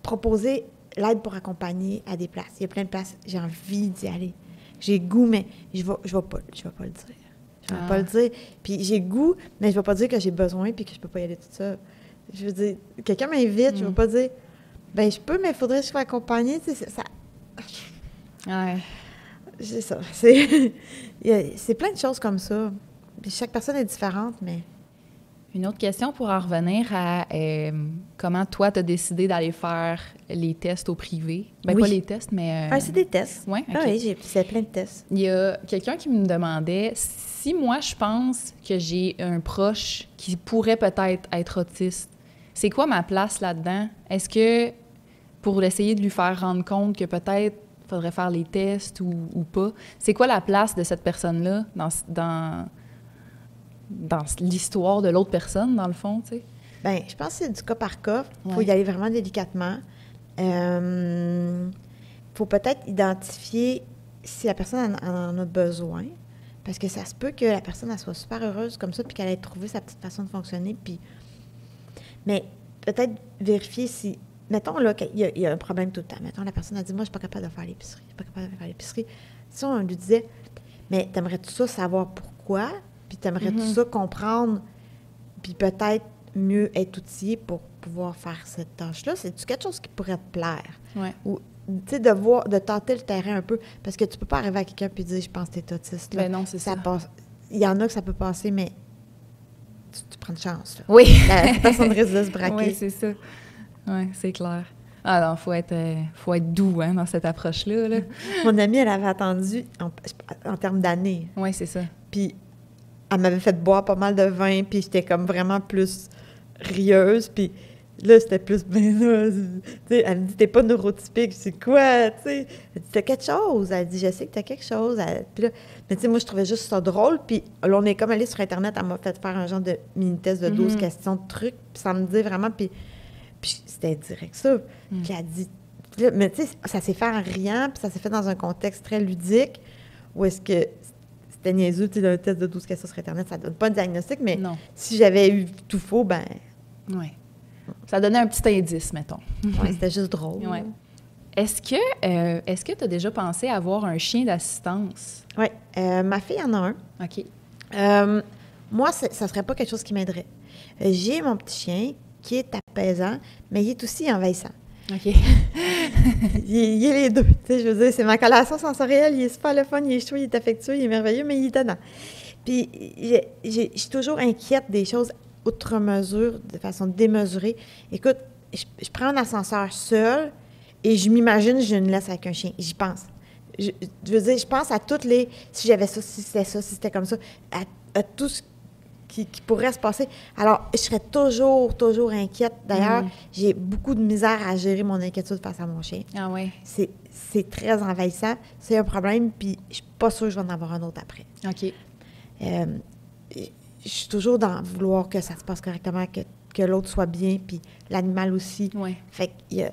Proposer l'aide pour accompagner à des places. Il y a plein de places, j'ai envie d'y aller. J'ai goût, mais je vais pas le dire. Je vais pas le dire. Puis j'ai goût, mais je vais pas dire que j'ai besoin puis que je peux pas y aller toute seule. Je veux dire, quelqu'un m'invite, je vais pas dire, ben je peux, mais il faudrait que je sois accompagnée. Tu sais, ça... Ouais. C'est ça. C'est plein de choses comme ça. Puis chaque personne est différente, mais... Une autre question pour en revenir à comment toi, tu as décidé d'aller faire les tests au privé. Bien, pas les tests, mais... c'est des tests. Ouais, okay. Oui, j'ai fait plein de tests. Il y a quelqu'un qui me demandait si moi, je pense que j'ai un proche qui pourrait peut-être être autiste, c'est quoi ma place là-dedans? Est-ce que, pour essayer de lui faire rendre compte que peut-être il faudrait faire les tests ou pas, c'est quoi la place de cette personne-là dans l'histoire de l'autre personne, dans le fond, tu sais? Bien, je pense que c'est du cas par cas. Il faut Ouais. y aller vraiment délicatement. Il faut peut-être identifier si la personne en a besoin, parce que ça se peut que la personne elle soit super heureuse comme ça, puis qu'elle ait trouvé sa petite façon de fonctionner. Puis... Mais peut-être vérifier si... Mettons là qu'il y a un problème tout le temps. Mettons, la personne a dit « Moi, je suis pas capable de faire l'épicerie. Je suis pas capable de faire l'épicerie. » Si on lui disait « Mais t'aimerais-tu ça savoir pourquoi? » Puis t'aimerais-tu ça comprendre, puis peut-être mieux être outillé pour pouvoir faire cette tâche-là? C'est-tu quelque chose qui pourrait te plaire? Ouais. Ou, tu sais, de tenter le terrain un peu, parce que tu peux pas arriver à quelqu'un puis dire « Je pense que t'es autiste. » Ben non, c'est ça. Il y en a que ça peut passer, mais tu prends de chance. Là. Oui. La personne risque de se braquer. Oui, c'est ça. Oui, c'est clair. Ah non, faut être doux dans cette approche-là. Là. Mon amie, elle avait attendu en termes d'années. Oui, c'est ça. Puis elle m'avait fait boire pas mal de vin, puis j'étais comme vraiment plus rieuse, puis là, c'était plus, ben là, tu sais, elle me dit, t'es pas neurotypique, c'est quoi, tu sais? Elle dit, t'as quelque chose. Elle dit, je sais que t'as quelque chose. Puis là, mais tu sais, moi, je trouvais juste ça drôle, puis là, on est comme allé sur Internet, elle m'a fait faire un genre de mini-test de 12 questions de trucs, puis ça me dit vraiment, puis c'était direct ça. Puis elle dit, là, mais tu sais, ça s'est fait en riant, puis ça s'est fait dans un contexte très ludique, où est-ce que c'était niaiseux, tu sais, un test de 12 questions sur Internet, ça donne pas de diagnostic, mais non. Si j'avais eu tout faux, ben... Oui. Ça donnait un petit indice, mettons. Oui, c'était juste drôle. Ouais. Est-ce que tu as déjà pensé à avoir un chien d'assistance? Oui. Ma fille en a un. OK. Moi, ça serait pas quelque chose qui m'aiderait. J'ai mon petit chien qui est apaisant, mais il est aussi envahissant. OK. Il est les deux. Tu sais, je veux dire, c'est ma collation sensorielle, il est super le fun, il est chaud, il est affectueux, il est merveilleux, mais il est dedans. Puis, je suis toujours inquiète des choses outre mesure, de façon démesurée. Écoute, je prends un ascenseur seul et je m'imagine que je ne laisse avec un chien. J'y pense. Je veux dire, je pense à toutes les... Si j'avais ça, si c'était comme ça, à tout ce qui pourrait se passer. Alors, je serais toujours inquiète. D'ailleurs, j'ai beaucoup de misère à gérer mon inquiétude face à mon chien. Ah oui. C'est très envahissant. C'est un problème, puis je suis pas sûre que je vais en avoir un autre après. OK. Je suis toujours dans vouloir que ça se passe correctement, que l'autre soit bien, puis l'animal aussi. Oui. Fait que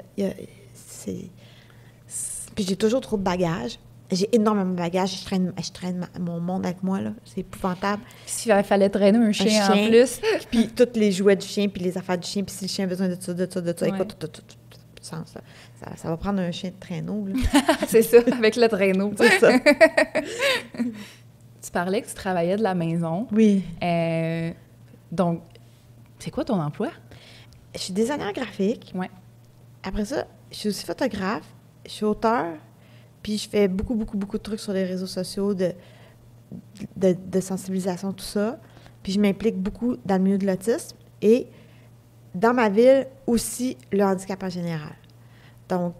puis j'ai toujours trop de bagages. J'ai énormément de bagages. Je traîne mon monde avec moi, là. C'est épouvantable. S'il fallait traîner un chien en plus. Puis tous les jouets du chien, puis les affaires du chien, puis si le chien a besoin de ça, Ouais. écoute, tout sens, là. Ça va prendre un chien de traîneau, là. C'est ça, avec le traîneau. C'est ça. Tu parlais que tu travaillais de la maison. Oui. Donc, c'est quoi ton emploi? Je suis designer graphique. Ouais. Après ça, je suis aussi photographe, je suis auteure, puis je fais beaucoup de trucs sur les réseaux sociaux de sensibilisation, tout ça. Puis je m'implique beaucoup dans le milieu de l'autisme et dans ma ville aussi le handicap en général. Donc,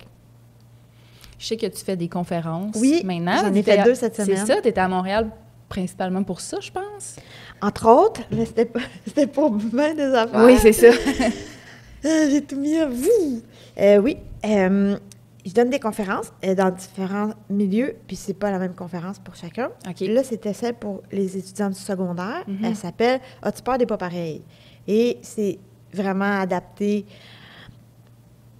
Je sais que tu fais des conférences oui, maintenant. j'en ai fait 2 cette semaine. C'est ça, tu étais à Montréal principalement pour ça, je pense. Entre autres, mais c'était pour bien des affaires. Oui, c'est ça. J'ai tout mis à vous. Oui, je donne des conférences dans différents milieux, puis c'est pas la même conférence pour chacun. OK. Là, c'était celle pour les étudiants du secondaire. Elle s'appelle « As-tu peur des pas pareils? » Et c'est vraiment adapté.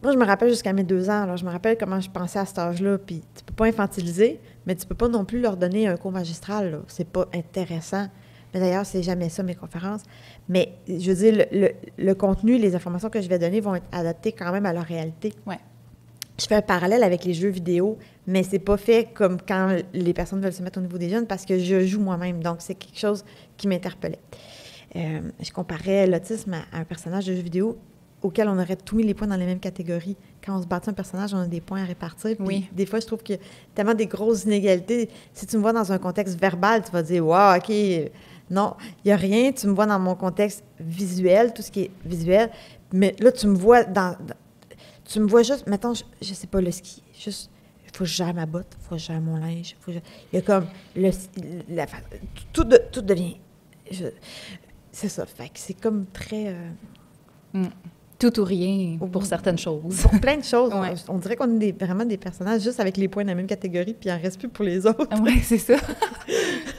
Moi, je me rappelle jusqu'à mes 2 ans. Alors, je me rappelle comment je pensais à cet âge-là. Puis tu peux pas infantiliser, mais tu peux pas non plus leur donner un cours magistral, là. C'est pas intéressant. Mais d'ailleurs, c'est jamais ça, mes conférences. Mais je veux dire, le contenu, les informations que je vais donner vont être adaptées quand même à leur réalité. Ouais. Je fais un parallèle avec les jeux vidéo, mais c'est pas fait comme quand les personnes veulent se mettre au niveau des jeunes parce que je joue moi-même. Donc, c'est quelque chose qui m'interpellait. Je comparais l'autisme à un personnage de jeu vidéo auquel on aurait tous mis les points dans les mêmes catégories. Quand on se bâtit un personnage, on a des points à répartir. Puis Oui. des fois, je trouve qu'il y a tellement des grosses inégalités. Si tu me vois dans un contexte verbal, tu vas dire « Wow, OK, non, il n'y a rien. » Tu me vois dans mon contexte visuel, tout ce qui est visuel. Mais là, tu me vois tu me vois juste, mettons, je sais pas, le ski. Juste, il faut que je gère ma botte, il faut que je gère mon linge. Il y a comme, tout devient, c'est ça, fait que c'est comme très... Tout ou rien pour certaines choses. Pour plein de choses. Ouais. On dirait qu'on est vraiment des personnages juste avec les points dans la même catégorie, puis il n'en reste plus pour les autres. Oui, c'est ça.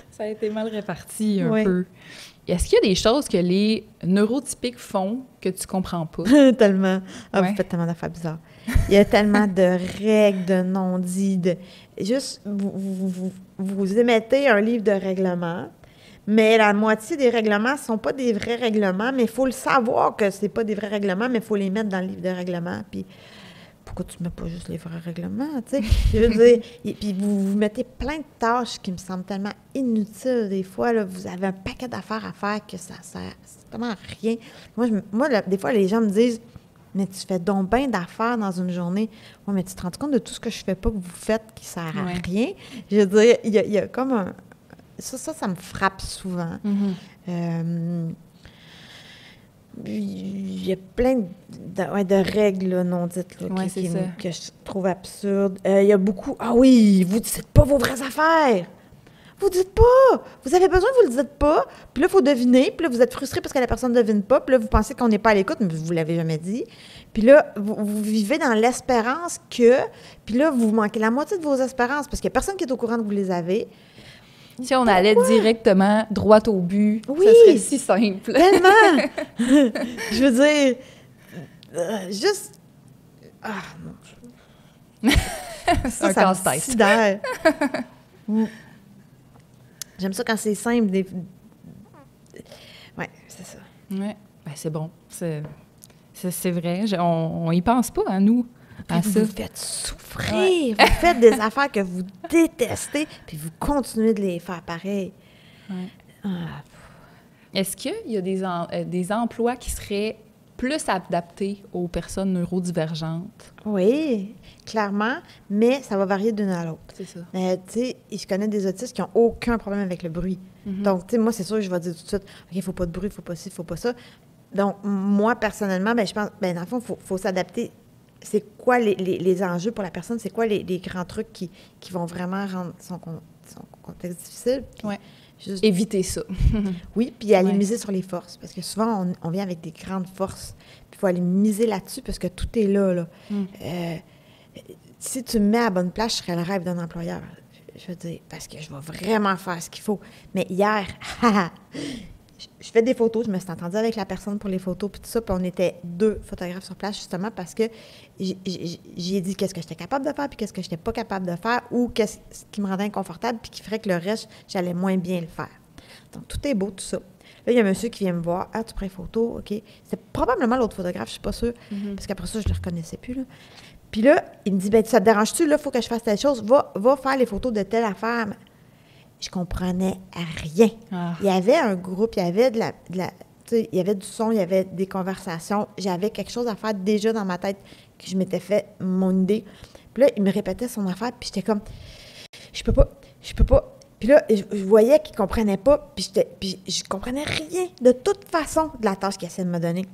Ça a été mal réparti un peu. Est-ce qu'il y a des choses que les neurotypiques font que tu comprends pas? Tellement. Ah, Ouais. Vous faites tellement d'affaires bizarres. Il y a tellement de règles, de non-dits, juste, vous émettez un livre de règlements, mais la moitié des règlements ne sont pas des vrais règlements, mais il faut le savoir que c'est pas des vrais règlements, mais il faut les mettre dans le livre de règlements. Puis, pourquoi tu ne mets pas juste les vrais règlements, tu sais? Je veux dire, et puis vous mettez plein de tâches qui me semblent tellement inutiles des fois. Là, vous avez un paquet d'affaires à faire que ça sert tellement à rien. Moi des fois, les gens me disent « Mais tu fais donc bien d'affaires dans une journée. » Oui, mais tu te rends compte de tout ce que je fais pas que vous faites qui sert à rien? Je veux dire, il y a comme un... Ça me frappe souvent. Il y a plein de règles là, non dites là, que je trouve absurdes. Il y a beaucoup... Ah oui, vous ne dites pas vos vraies affaires! Vous dites pas! Vous avez besoin, vous le dites pas. Puis là, il faut deviner. Puis là, vous êtes frustré parce que la personne ne devine pas. Puis là, vous pensez qu'on n'est pas à l'écoute, mais vous ne l'avez jamais dit. Puis là, vous vivez dans l'espérance que... Puis là, vous manquez la moitié de vos espérances parce qu'il n'y a personne qui est au courant que vous les avez. Si on allait directement droit au but, oui, ça serait si simple. Tellement! Je veux dire, juste... Ah, non. Ça me sidère. J'aime ça quand c'est simple. Oui, c'est ça. Oui, bien, c'est bon. C'est vrai. On y pense pas, à nous. Puis vous faites souffrir. Ouais. Vous faites des affaires que vous détestez, puis vous continuez de les faire pareil. Ouais. Est-ce qu'il y a des emplois qui seraient plus adapté aux personnes neurodivergentes. Oui, clairement, mais ça va varier d'une à l'autre. C'est ça. Tu sais, je connais des autistes qui n'ont aucun problème avec le bruit. Donc, tu sais, moi, c'est sûr que je vais dire tout de suite, OK, il ne faut pas de bruit, il ne faut pas ci, il ne faut pas ça. Donc, moi, personnellement, je pense, dans le fond, il faut s'adapter. C'est quoi les enjeux pour la personne? C'est quoi les grands trucs qui vont vraiment rendre son contexte difficile? Oui. Éviter ça. Oui, puis aller miser sur les forces. Parce que souvent, on vient avec des grandes forces. Puis il faut aller miser là-dessus parce que tout est là. Si tu me mets à la bonne place, je serais le rêve d'un employeur. Je veux dire, parce que je vais vraiment faire ce qu'il faut. Mais hier, je fais des photos. Je me suis entendue avec la personne pour les photos, puis tout ça. Puis on était 2 photographes sur place, justement, parce que j'ai dit qu'est-ce que j'étais capable de faire, puis qu'est-ce que je n'étais pas capable de faire, ou qu'est-ce qui me rendait inconfortable, puis qui ferait que le reste, j'allais moins bien le faire. Donc, tout est beau, tout ça. Là, il y a un monsieur qui vient me voir. « Ah, tu prends une photo? OK. » C'est probablement l'autre photographe, je ne suis pas sûre, parce qu'après ça, je ne le reconnaissais plus, là. Puis là, il me dit, ça te dérange-tu? Là, il faut que je fasse telle chose. Va faire les photos de telle affaire. Je comprenais rien. Ah. Il y avait un groupe, il y avait il y avait du son, il y avait des conversations. J'avais quelque chose à faire déjà dans ma tête que je m'étais fait mon idée. Puis là, il me répétait son affaire, puis j'étais comme, je peux pas. Puis là, je voyais qu'il comprenait pas, puis je comprenais rien de toute façon de la tâche qu'il essayait de me donner. Puis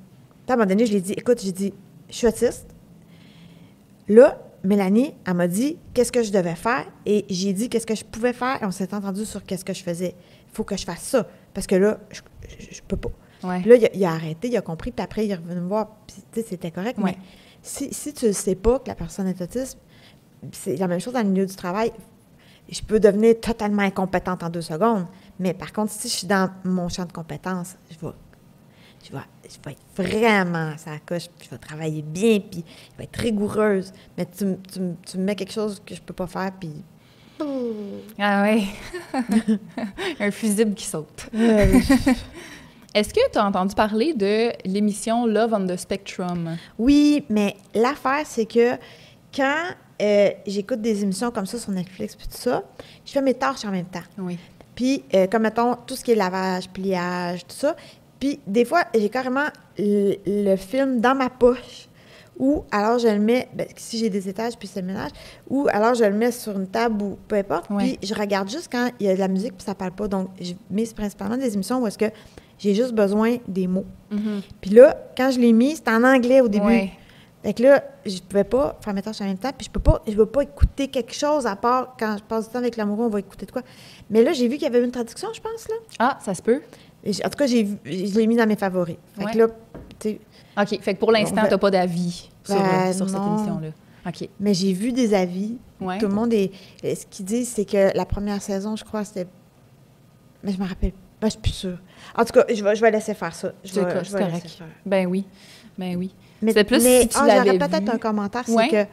à un moment donné, je lui ai dit, écoute, je suis autiste. Là, Mélanie, elle m'a dit qu'est-ce que je devais faire et j'ai dit qu'est-ce que je pouvais faire et on s'est entendu sur qu'est-ce que je faisais. Il faut que je fasse ça parce que là, je peux pas. Ouais. Puis là, il a arrêté, il a compris, puis après, il est revenu me voir, puis tu sais, c'était correct. Ouais. Mais si tu ne sais pas que la personne est autiste, c'est la même chose dans le milieu du travail. Je peux devenir totalement incompétente en 2 secondes, mais par contre, si je suis dans mon champ de compétences, je vais être vraiment à la coche, puis je vais travailler bien, puis je vais être rigoureuse. Mais tu me mets quelque chose que je peux pas faire, puis... Ah oui. Un fusible qui saute. Est-ce que tu as entendu parler de l'émission Love on the Spectrum? Oui, mais l'affaire, c'est que quand j'écoute des émissions comme ça sur Netflix, puis tout ça, je fais mes tâches en même temps. Oui. Puis, comme mettons, tout ce qui est lavage, pliage, tout ça. Puis, des fois, j'ai carrément le film dans ma poche, ou alors je le mets, si j'ai des étages, puis c'est le ménage, ou alors je le mets sur une table ou peu importe, puis je regarde juste quand il y a de la musique, puis ça parle pas. Donc, je mets principalement des émissions où est-ce que j'ai juste besoin des mots. Puis là, quand je l'ai mis, c'était en anglais au début. Ouais. Fait que là, je pouvais pas faire mes tâches en même temps, puis je veux pas écouter quelque chose à part quand je passe du temps avec l'amoureux, on va écouter de quoi. Mais là, j'ai vu qu'il y avait une traduction, je pense, là. Ah, ça se peut. En tout cas, je l'ai mis dans mes favoris. Fait que là, tu sais... OK. Fait que pour l'instant, tu n'as pas d'avis sur cette non. émission-là. OK. Mais j'ai vu des avis. Ouais. Tout le monde est... Ce qu'ils disent, c'est que la première saison, je crois, c'était... Mais je me rappelle pas, je suis plus sûre. En tout cas, je vais laisser faire ça. Je vais correct. laisser faire. Ben oui. Mais, c'est plus si tu l'avais j'aurais peut-être un commentaire, c'est que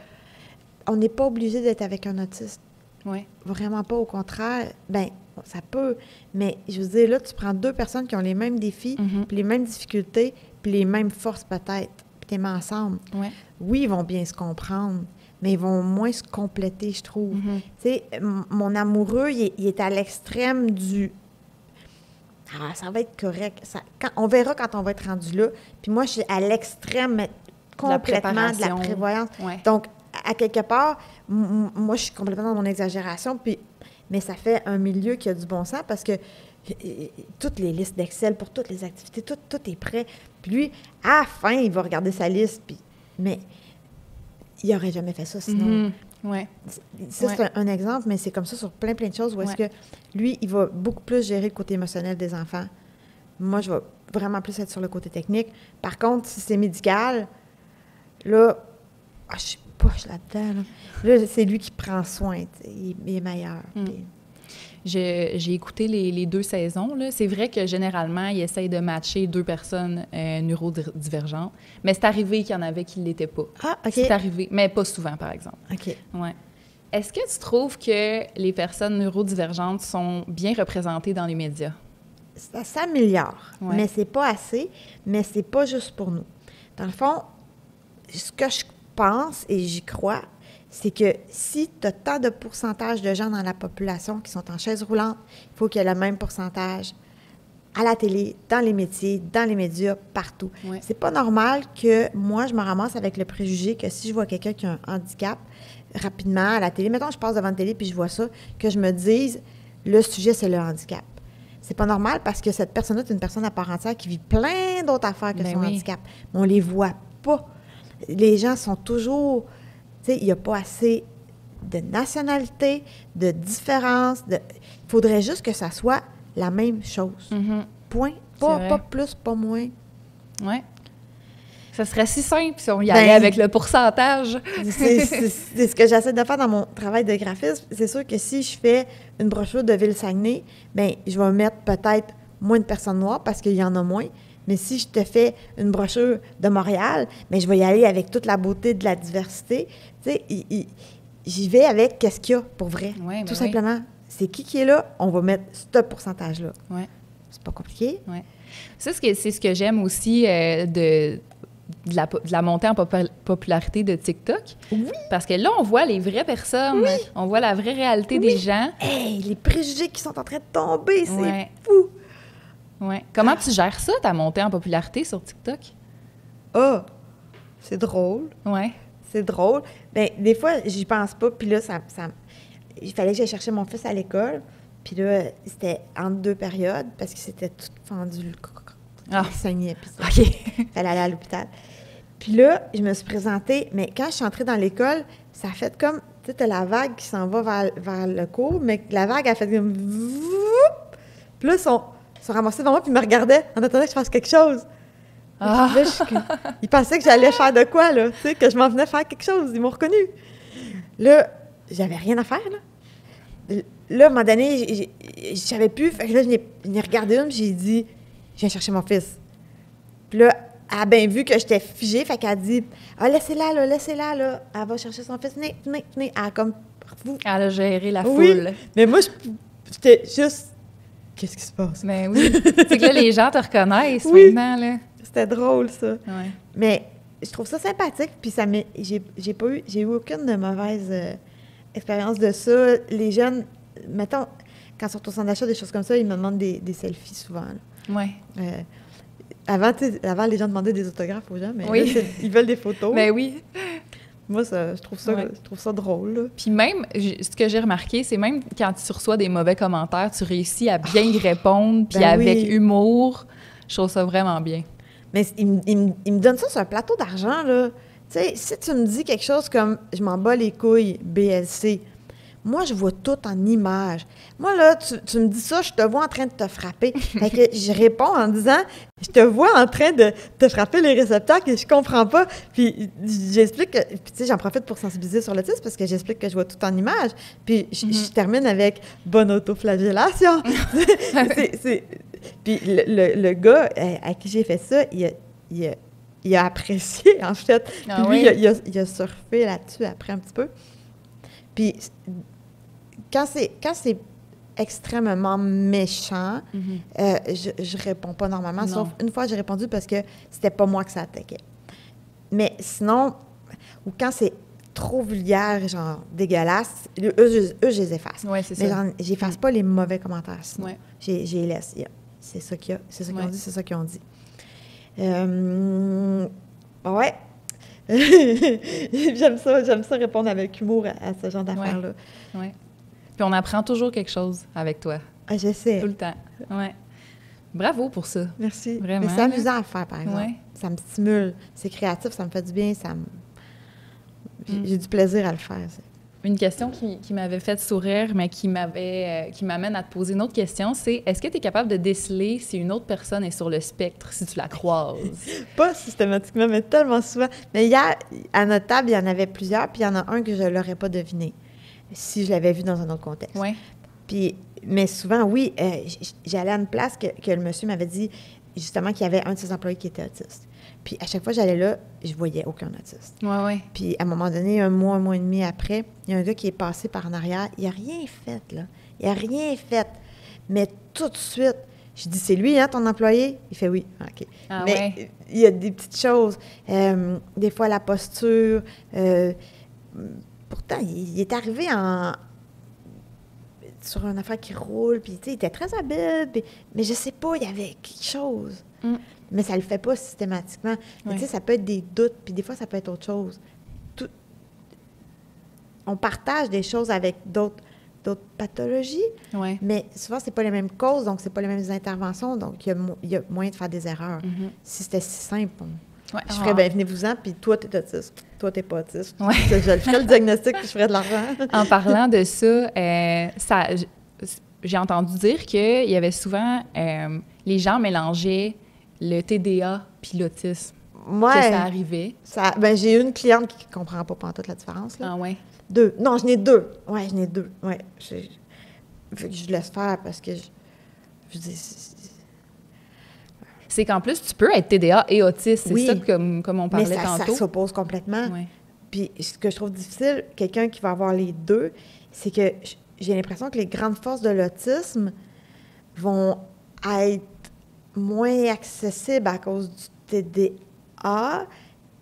on n'est pas obligé d'être avec un autiste. Oui. Vraiment pas, au contraire. Ben, ça peut, mais je veux dire, là, tu prends 2 personnes qui ont les mêmes défis, puis les mêmes difficultés, puis les mêmes forces peut-être, puis tu les mets ensemble. Ouais. Oui, ils vont bien se comprendre, mais ils vont moins se compléter, je trouve. Tu sais, mon amoureux, il est à l'extrême du... Ah, ça va être correct. On verra quand on va être rendu là. Puis moi, je suis à l'extrême complètement de la prévoyance. Ouais. Donc, à quelque part, moi, je suis complètement dans mon exagération, mais ça fait un milieu qui a du bon sens parce que toutes les listes d'Excel pour toutes les activités, tout est prêt. Puis lui, à la fin, il va regarder sa liste, mais il n'aurait jamais fait ça sinon. Ouais. Ça, c'est un exemple, mais c'est comme ça sur plein de choses où est-ce que lui, il va beaucoup plus gérer le côté émotionnel des enfants. Moi, je vais vraiment plus être sur le côté technique. Par contre, si c'est médical, là, je suis poche là-dedans. Là, c'est lui qui prend soin. Il est meilleur. J'ai écouté les 2 saisons. Là. C'est vrai que généralement, il essaye de matcher 2 personnes neurodivergentes, mais c'est arrivé qu'il y en avait qui ne l'étaient pas. Ah, OK. C'est arrivé, mais pas souvent, par exemple. OK. Ouais. Est-ce que tu trouves que les personnes neurodivergentes sont bien représentées dans les médias? Ça s'améliore, mais c'est pas assez, mais c'est pas juste pour nous. Dans le fond, ce que je pense et j'y crois, c'est que si tu as tant de pourcentage de gens dans la population qui sont en chaise roulante, il faut qu'il y ait le même pourcentage à la télé, dans les métiers, dans les médias, partout. Ouais. C'est pas normal que moi, je me ramasse avec le préjugé que si je vois quelqu'un qui a un handicap, rapidement, à la télé, mettons, je passe devant la télé puis je vois ça, que je me dise, le sujet, c'est le handicap. C'est pas normal parce que cette personne-là est une personne à part entière qui vit plein d'autres affaires que son handicap. Mais on les voit pas. Les gens sont toujours... Tu sais, il n'y a pas assez de nationalité, de différence. Il faudrait juste que ça soit la même chose. Point. Pas plus, pas moins. Oui. Ça serait si simple si on y allait avec le pourcentage. C'est ce que j'essaie de faire dans mon travail de graphisme. C'est sûr que si je fais une brochure de Ville-Saguenay, bien, je vais mettre peut-être moins de personnes noires parce qu'il y en a moins. Mais si je te fais une brochure de Montréal, bien, je vais y aller avec toute la beauté de la diversité. Tu sais, j'y vais avec qu'est-ce qu'il y a pour vrai. Tout simplement. C'est qui est là, on va mettre ce pourcentage-là. Ouais. C'est pas compliqué. Ouais. Ça, c'est ce que j'aime aussi de la montée en popularité de TikTok. Oui. Parce que là, on voit les vraies personnes. Oui. On voit la vraie réalité des gens. Hey, les préjugés qui sont en train de tomber, c'est fou. Ouais. Comment tu gères ça, ta montée en popularité sur TikTok? Ah, c'est drôle. Ouais. C'est drôle. Bien, des fois, j'y pense pas, puis là, il fallait que j'aille chercher mon fils à l'école, puis là, c'était entre deux périodes, parce que c'était tout fendu, il saignait, puis ça. OK. Il fallait aller à l'hôpital. Puis là, je me suis présentée, mais quand je suis entrée dans l'école, ça a fait comme, tu sais, t'as la vague qui s'en va vers le cours, mais la vague a fait comme... Puis là, ils sont ramassés devant moi, puis ils me regardaient en attendant que je fasse quelque chose. Là, ils pensaient que j'allais faire de quoi, là, tu sais, que je m'en venais faire quelque chose. Ils m'ont reconnu. Là, j'avais rien à faire, là. Là, à un moment donné, je savais plus. Fait que là, je n'ai regardé une, puis j'ai dit, je viens chercher mon fils. Puis là, elle a bien vu que j'étais figée, fait qu'elle a dit, laissez-la, là. Elle va chercher son fils. Venez. Elle a comme... Elle a géré la oui, foule. Mais moi, j'étais juste... Qu'est-ce qui se passe? Ben oui. C'est que là, les gens te reconnaissent maintenant, là. C'était drôle, ça. Ouais. Mais je trouve ça sympathique, puis j'ai eu aucune mauvaise expérience de ça. Les jeunes, mettons, quand ils sont au centre d'achat, des choses comme ça, ils me demandent des selfies souvent. Oui. Avant, les gens demandaient des autographes aux gens, mais oui. Là, ils veulent des photos. Ben oui. Moi, je trouve ça drôle. Là. Puis même, ce que j'ai remarqué, c'est même quand tu reçois des mauvais commentaires, tu réussis à bien y répondre, puis avec humour. Je trouve ça vraiment bien. Mais il me donne ça sur un plateau d'argent, là. Tu sais, si tu me dis quelque chose comme « je m'en bats les couilles, BLC », moi, je vois tout en images. Moi, là, tu me dis ça, je te vois en train de te frapper. Fait que je réponds en disant « je te vois en train de te frapper les réceptacles et je comprends pas ». Puis j'explique que... Puis tu sais, j'en profite pour sensibiliser sur l'autisme parce que j'explique que je vois tout en images. Puis je termine avec « bonne autoflagellation ». Puis le gars à qui j'ai fait ça, il a apprécié, en fait. Puis lui, il a surfé là-dessus après un petit peu. Puis quand c'est extrêmement méchant, je réponds pas normalement. Sauf une fois, j'ai répondu parce que c'était pas moi que ça attaquait. Mais sinon, ou quand c'est trop vulgaire, genre dégueulasse, eux je les efface. Oui, c'est mais ça. Mais j'efface pas les mauvais commentaires, sinon. Ouais. Je les laisse. C'est ça qu'il y a. C'est ça qu'ils ont dit, c'est ça qu'ils ont dit. Ouais. j'aime ça répondre avec humour à ce genre d'affaires-là. Oui. Puis on apprend toujours quelque chose avec toi. Ah, je sais. Tout le temps. Oui. Bravo pour ça. Merci. Vraiment. Mais c'est amusant à faire, par exemple. Ouais. Ça me stimule. C'est créatif, ça me fait du bien. J'ai du plaisir à le faire. Ça. Une question qui m'avait fait sourire, mais qui m'amène à te poser une autre question, c'est est-ce que tu es capable de déceler si une autre personne est sur le spectre, si tu la croises? Pas systématiquement, mais tellement souvent. Mais hier, à notre table, il y en avait plusieurs, puis il y en a un que je ne l'aurais pas deviné si je l'avais vu dans un autre contexte. Oui. Mais souvent, oui, j'allais à une place que le monsieur m'avait dit, justement, qu'il y avait un de ses employés qui était autiste. Puis à chaque fois que j'allais là, je voyais aucun autiste. Oui. Puis à un moment donné, un mois et demi après, il y a un gars qui est passé par en arrière. Il n'a rien fait, là. Il n'a rien fait. Mais tout de suite, je dis, c'est lui, hein, ton employé? Il fait oui. OK. Ah, mais il y a des petites choses. Des fois, la posture. Pourtant, il est arrivé sur une affaire qui roule, puis tu sais, il était très habile, mais je sais pas, il y avait quelque chose. Mais ça le fait pas systématiquement. Mais tu sais, ça peut être des doutes, puis des fois, ça peut être autre chose. On partage des choses avec d'autres pathologies, mais souvent, c'est pas les mêmes causes, donc c'est pas les mêmes interventions, donc il y a moyen de faire des erreurs. Si c'était si simple, je ferais, bien, venez-vous-en, puis toi, t'es autiste, toi, t'es pas autiste. Je ferais le diagnostic, puis je ferais de l'argent. En parlant de ça, j'ai entendu dire qu'il y avait souvent, les gens mélangeaient le TDA puis l'autisme, que ça arrivait. Ben, j'ai une cliente qui comprend pas pantoute la différence, là. Ah ouais? 2. Non, j'en ai 2. Ouais, j'en ai 2. Ouais. Fait que je laisse faire parce que je dis... C'est qu'en plus, tu peux être TDA et autiste. C'est ça comme on parlait tantôt. Mais ça s'oppose complètement. Ouais. Puis ce que je trouve difficile, quelqu'un qui va avoir les deux, c'est que j'ai l'impression que les grandes forces de l'autisme vont être moins accessibles à cause du TDA.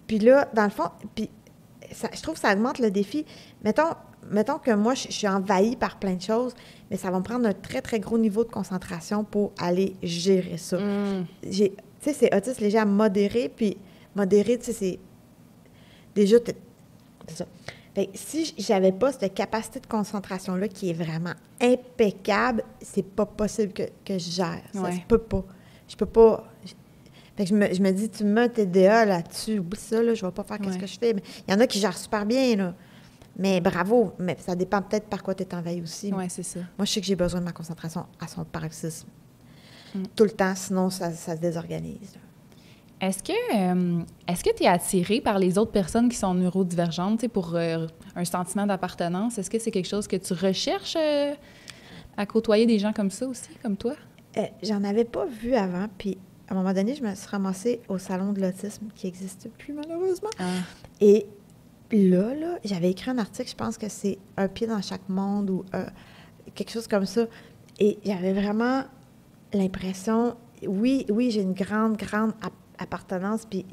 Puis là, dans le fond, je trouve que ça augmente le défi. Mettons que moi, je suis envahie par plein de choses, mais ça va me prendre un très, très gros niveau de concentration pour aller gérer ça. Tu sais, c'est autisme léger à modéré, puis modéré, tu sais, c'est déjà... C'est ça. Fait que si j'avais pas cette capacité de concentration-là qui est vraiment impeccable, c'est pas possible que je gère. Ça se peut pas. Je peux pas... Fait que je me dis, tu me mets un TDA là-dessus, oublie ça, là, je vais pas faire ce que je fais. Il y en a qui gèrent super bien, là. Mais bravo, mais ça dépend peut-être par quoi tu es envahi aussi. Oui, c'est ça. Moi, je sais que j'ai besoin de ma concentration à son paroxysme. Tout le temps, sinon ça se désorganise. Est-ce que tu es attirée par les autres personnes qui sont neurodivergentes, pour un sentiment d'appartenance? Est-ce que c'est quelque chose que tu recherches à côtoyer des gens comme ça aussi, comme toi? J'en avais pas vu avant, puis à un moment donné, je me suis ramassée au salon de l'autisme qui n'existe plus, malheureusement. Et là, j'avais écrit un article, je pense que c'est Un pied dans chaque monde ou quelque chose comme ça. Et j'avais vraiment l'impression, oui, j'ai une grande appartenance, puis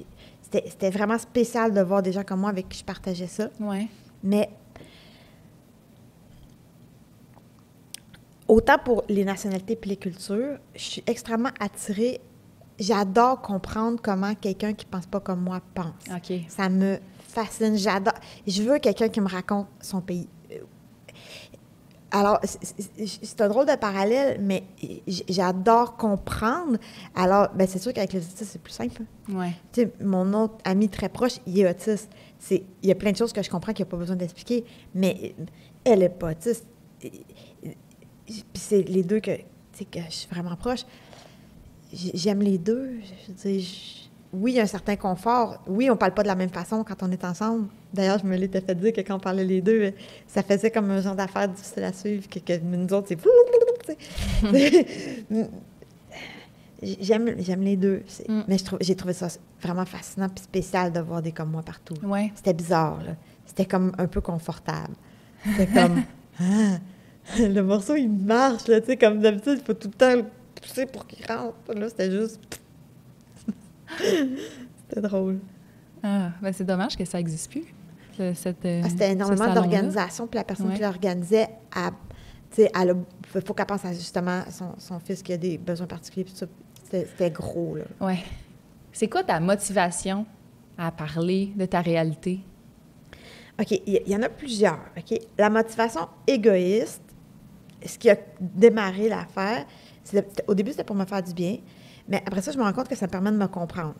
c'était vraiment spécial de voir des gens comme moi avec qui je partageais ça. Ouais. Mais autant pour les nationalités et les cultures, je suis extrêmement attirée. J'adore comprendre comment quelqu'un qui ne pense pas comme moi pense. OK. Ça me fascine. J'adore. Je veux quelqu'un qui me raconte son pays. Alors, c'est un drôle de parallèle, mais j'adore comprendre. Alors, bien, c'est sûr qu'avec les autistes, c'est plus simple. Ouais. Tu sais, mon autre ami très proche, il est autiste. Il y a plein de choses que je comprends qu'il n'y a pas besoin d'expliquer, mais elle n'est pas autiste. Puis c'est les deux que je suis vraiment proche. J'aime les deux. Je veux dire, oui, il y a un certain confort. Oui, on ne parle pas de la même façon quand on est ensemble. D'ailleurs, je me l'étais fait dire que quand on parlait les deux, ça faisait comme un genre d'affaire difficile à suivre, que nous autres, c'est... J'aime les deux. Mais j'ai trouvé ça vraiment fascinant et spécial de voir des comme moi partout. Ouais. C'était bizarre, là. C'était comme un peu confortable. C'était comme... le morceau, il marche, là, tu sais, comme d'habitude, il faut tout le temps le pousser pour qu'il rentre. Là, c'était juste... C'était drôle. Ah, ben c'est dommage que ça n'existe plus. C'était énormément d'organisation, puis la personne qui l'organisait, il faut qu'elle pense à justement son fils qui a des besoins particuliers, puis ça, c'était gros, là. Oui. C'est quoi ta motivation à parler de ta réalité? OK, il y en a plusieurs, OK? La motivation égoïste, ce qui a démarré l'affaire, au début, c'était pour me faire du bien, mais après ça, je me rends compte que ça me permet de me comprendre.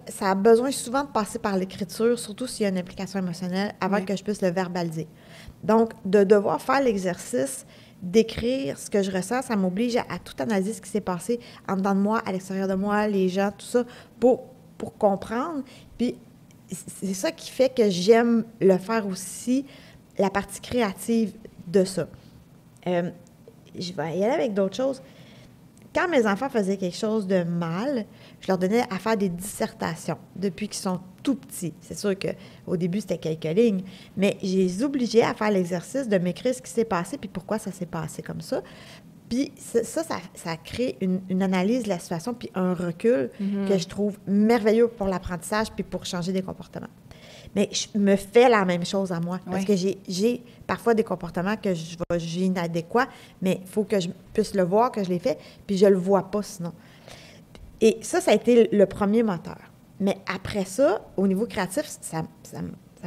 Ça a besoin souvent de passer par l'écriture, surtout s'il y a une implication émotionnelle, avant que je puisse le verbaliser. Donc, de devoir faire l'exercice d'écrire ce que je ressens, ça m'oblige à tout analyser ce qui s'est passé en dedans de moi, à l'extérieur de moi, les gens, tout ça, pour comprendre. Puis, c'est ça qui fait que j'aime le faire aussi, la partie créative de ça. Je vais y aller avec d'autres choses. Quand mes enfants faisaient quelque chose de mal, je leur donnais à faire des dissertations depuis qu'ils sont tout petits. C'est sûr qu'au début, c'était quelques lignes, mais je les obligeais à faire l'exercice de m'écrire ce qui s'est passé puis pourquoi ça s'est passé comme ça. Puis ça crée une analyse de la situation puis un recul que je trouve merveilleux pour l'apprentissage puis pour changer des comportements. mais je me fais la même chose à moi. Parce que j'ai parfois des comportements que je vais juger inadéquats, mais il faut que je puisse le voir, que je les fais, puis je le vois pas sinon. Et ça a été le premier moteur. Mais après ça, au niveau créatif, ça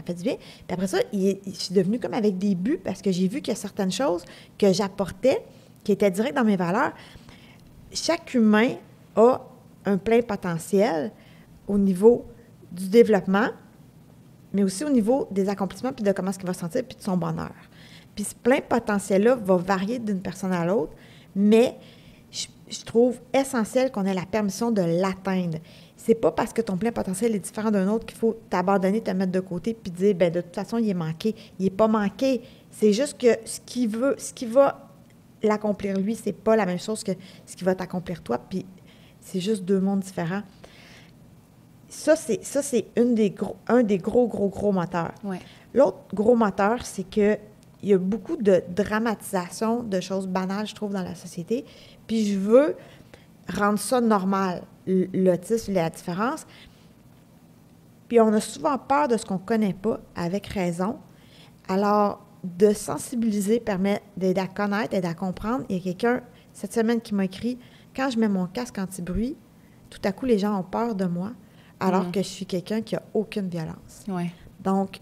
fait du bien. Puis après ça, je suis devenue comme avec des buts parce que j'ai vu qu'il y a certaines choses que j'apportais qui étaient directes dans mes valeurs. Chaque humain a un plein potentiel au niveau du développement, mais aussi au niveau des accomplissements, puis de comment est-ce qu'il va se sentir, puis de son bonheur. Puis ce plein potentiel-là va varier d'une personne à l'autre, mais je trouve essentiel qu'on ait la permission de l'atteindre. C'est pas parce que ton plein potentiel est différent d'un autre qu'il faut t'abandonner, te mettre de côté, puis dire, bien, de toute façon, il est manqué. Il n'est pas manqué. C'est juste que ce qui va l'accomplir lui, c'est pas la même chose que ce qui va t'accomplir toi, puis c'est juste deux mondes différents. Ça, c'est un des gros moteurs. Ouais. L'autre gros moteur, c'est qu'il y a beaucoup de dramatisation de choses banales, je trouve, dans la société. Puis je veux rendre ça normal, l'autisme, la différence. Puis on a souvent peur de ce qu'on ne connaît pas, avec raison. Alors, de sensibiliser permet d'aider à connaître, d'aider à comprendre. Il y a quelqu'un, cette semaine, qui m'a écrit « Quand je mets mon casque anti-bruit, tout à coup, les gens ont peur de moi, alors que je suis quelqu'un qui n'a aucune violence. Ouais. » Donc,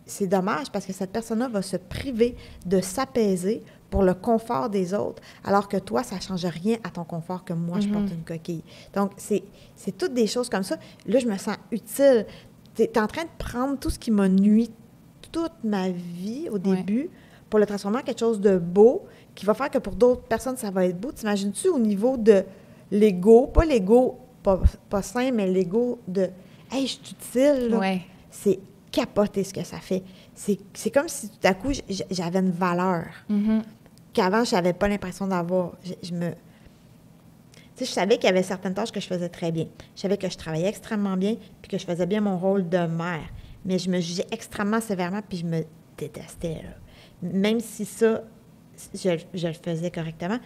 c'est dommage parce que cette personne-là va se priver de s'apaiser pour le confort des autres, alors que toi, ça ne change rien à ton confort que moi, je porte une coquille. Donc, c'est toutes des choses comme ça. Là, je me sens utile. Tu es en train de prendre tout ce qui m'a nui toute ma vie au début pour le transformer en quelque chose de beau qui va faire que pour d'autres personnes, ça va être beau. T'imagines-tu au niveau de l'ego, pas l'ego pas sain, mais l'ego de « Hey, je suis utile. » Ouais. C'est capoter ce que ça fait. C'est comme si tout à coup, j'avais une valeur qu'avant, je n'avais pas l'impression d'avoir. Tu sais, je savais qu'il y avait certaines tâches que je faisais très bien. Je savais que je travaillais extrêmement bien puis que je faisais bien mon rôle de mère. Mais je me jugeais extrêmement sévèrement puis je me détestais, là. Même si ça, je le faisais correctement.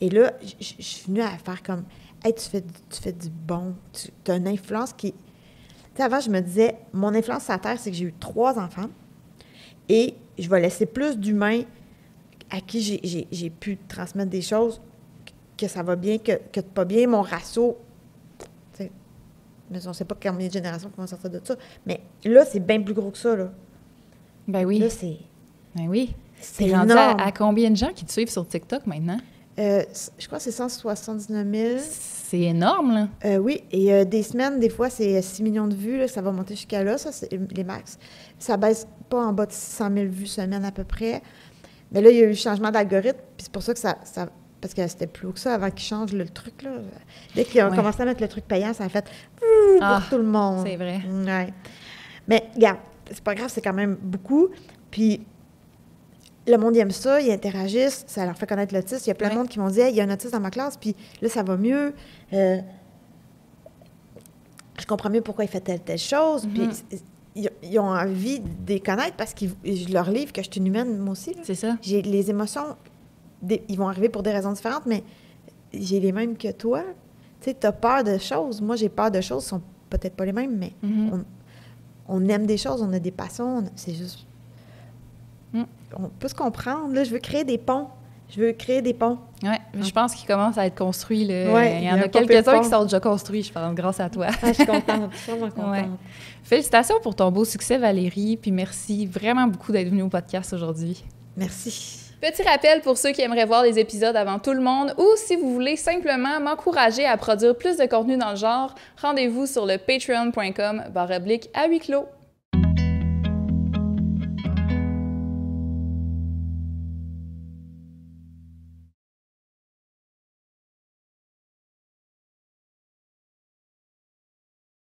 Et là, je suis venue à faire comme « Hey, tu fais du bon. Tu as une influence qui... » Tu sais, avant, je me disais, mon influence sur la Terre, c'est que j'ai eu 3 enfants et je vais laisser plus d'humains à qui j'ai pu transmettre des choses, que ça va bien, que pas bien. Mon ratio, tu sais, mais on ne sait pas combien de générations qui vont sortir de ça. Mais là, c'est bien plus gros que ça, là. Ben oui. Là, c'est... Ben oui. C'est rendu énorme. à combien de gens qui te suivent sur TikTok maintenant? Je crois que c'est 179 000. C'est énorme, là. Oui, et des semaines, des fois, c'est 6 millions de vues. Là, ça va monter jusqu'à là, ça, c'est les max. Ça baisse pas en bas de 600 000 vues semaine à peu près. Mais là, il y a eu le changement d'algorithme, puis c'est pour ça que ça parce que c'était plus haut que ça avant qu'ils changent le truc, là. Dès qu'ils ont commencé à mettre le truc payant, ça a fait pour tout le monde. C'est vrai. Ouais. Mais regarde, c'est pas grave, c'est quand même beaucoup. Puis le monde aime ça, ils interagissent, ça leur fait connaître l'autisme. Il y a plein de monde qui m'ont dit hey, « il y a un autiste dans ma classe, puis là, ça va mieux. Je comprends mieux pourquoi il fait telle chose. Puis ils ont envie de les connaître parce que je leur livre que je suis une humaine, moi aussi. Là. C'est ça. J'ai les émotions, ils vont arriver pour des raisons différentes, mais j'ai les mêmes que toi. Tu sais, tu as peur de choses. Moi, j'ai peur de choses qui sont peut-être pas les mêmes, mais on aime des choses, on a des passions, c'est juste... On peut se comprendre. Là, je veux créer des ponts. Oui, je pense qu'il commence à être construit. Là. Ouais, il y en a quelques-uns qui sont déjà construits, je pense, grâce à toi. Je suis contente, vraiment contente. Ouais. Félicitations pour ton beau succès, Valérie, puis merci vraiment beaucoup d'être venue au podcast aujourd'hui. Merci. Petit rappel pour ceux qui aimeraient voir les épisodes avant tout le monde ou si vous voulez simplement m'encourager à produire plus de contenu dans le genre, rendez-vous sur le patreon.com/à huis clos.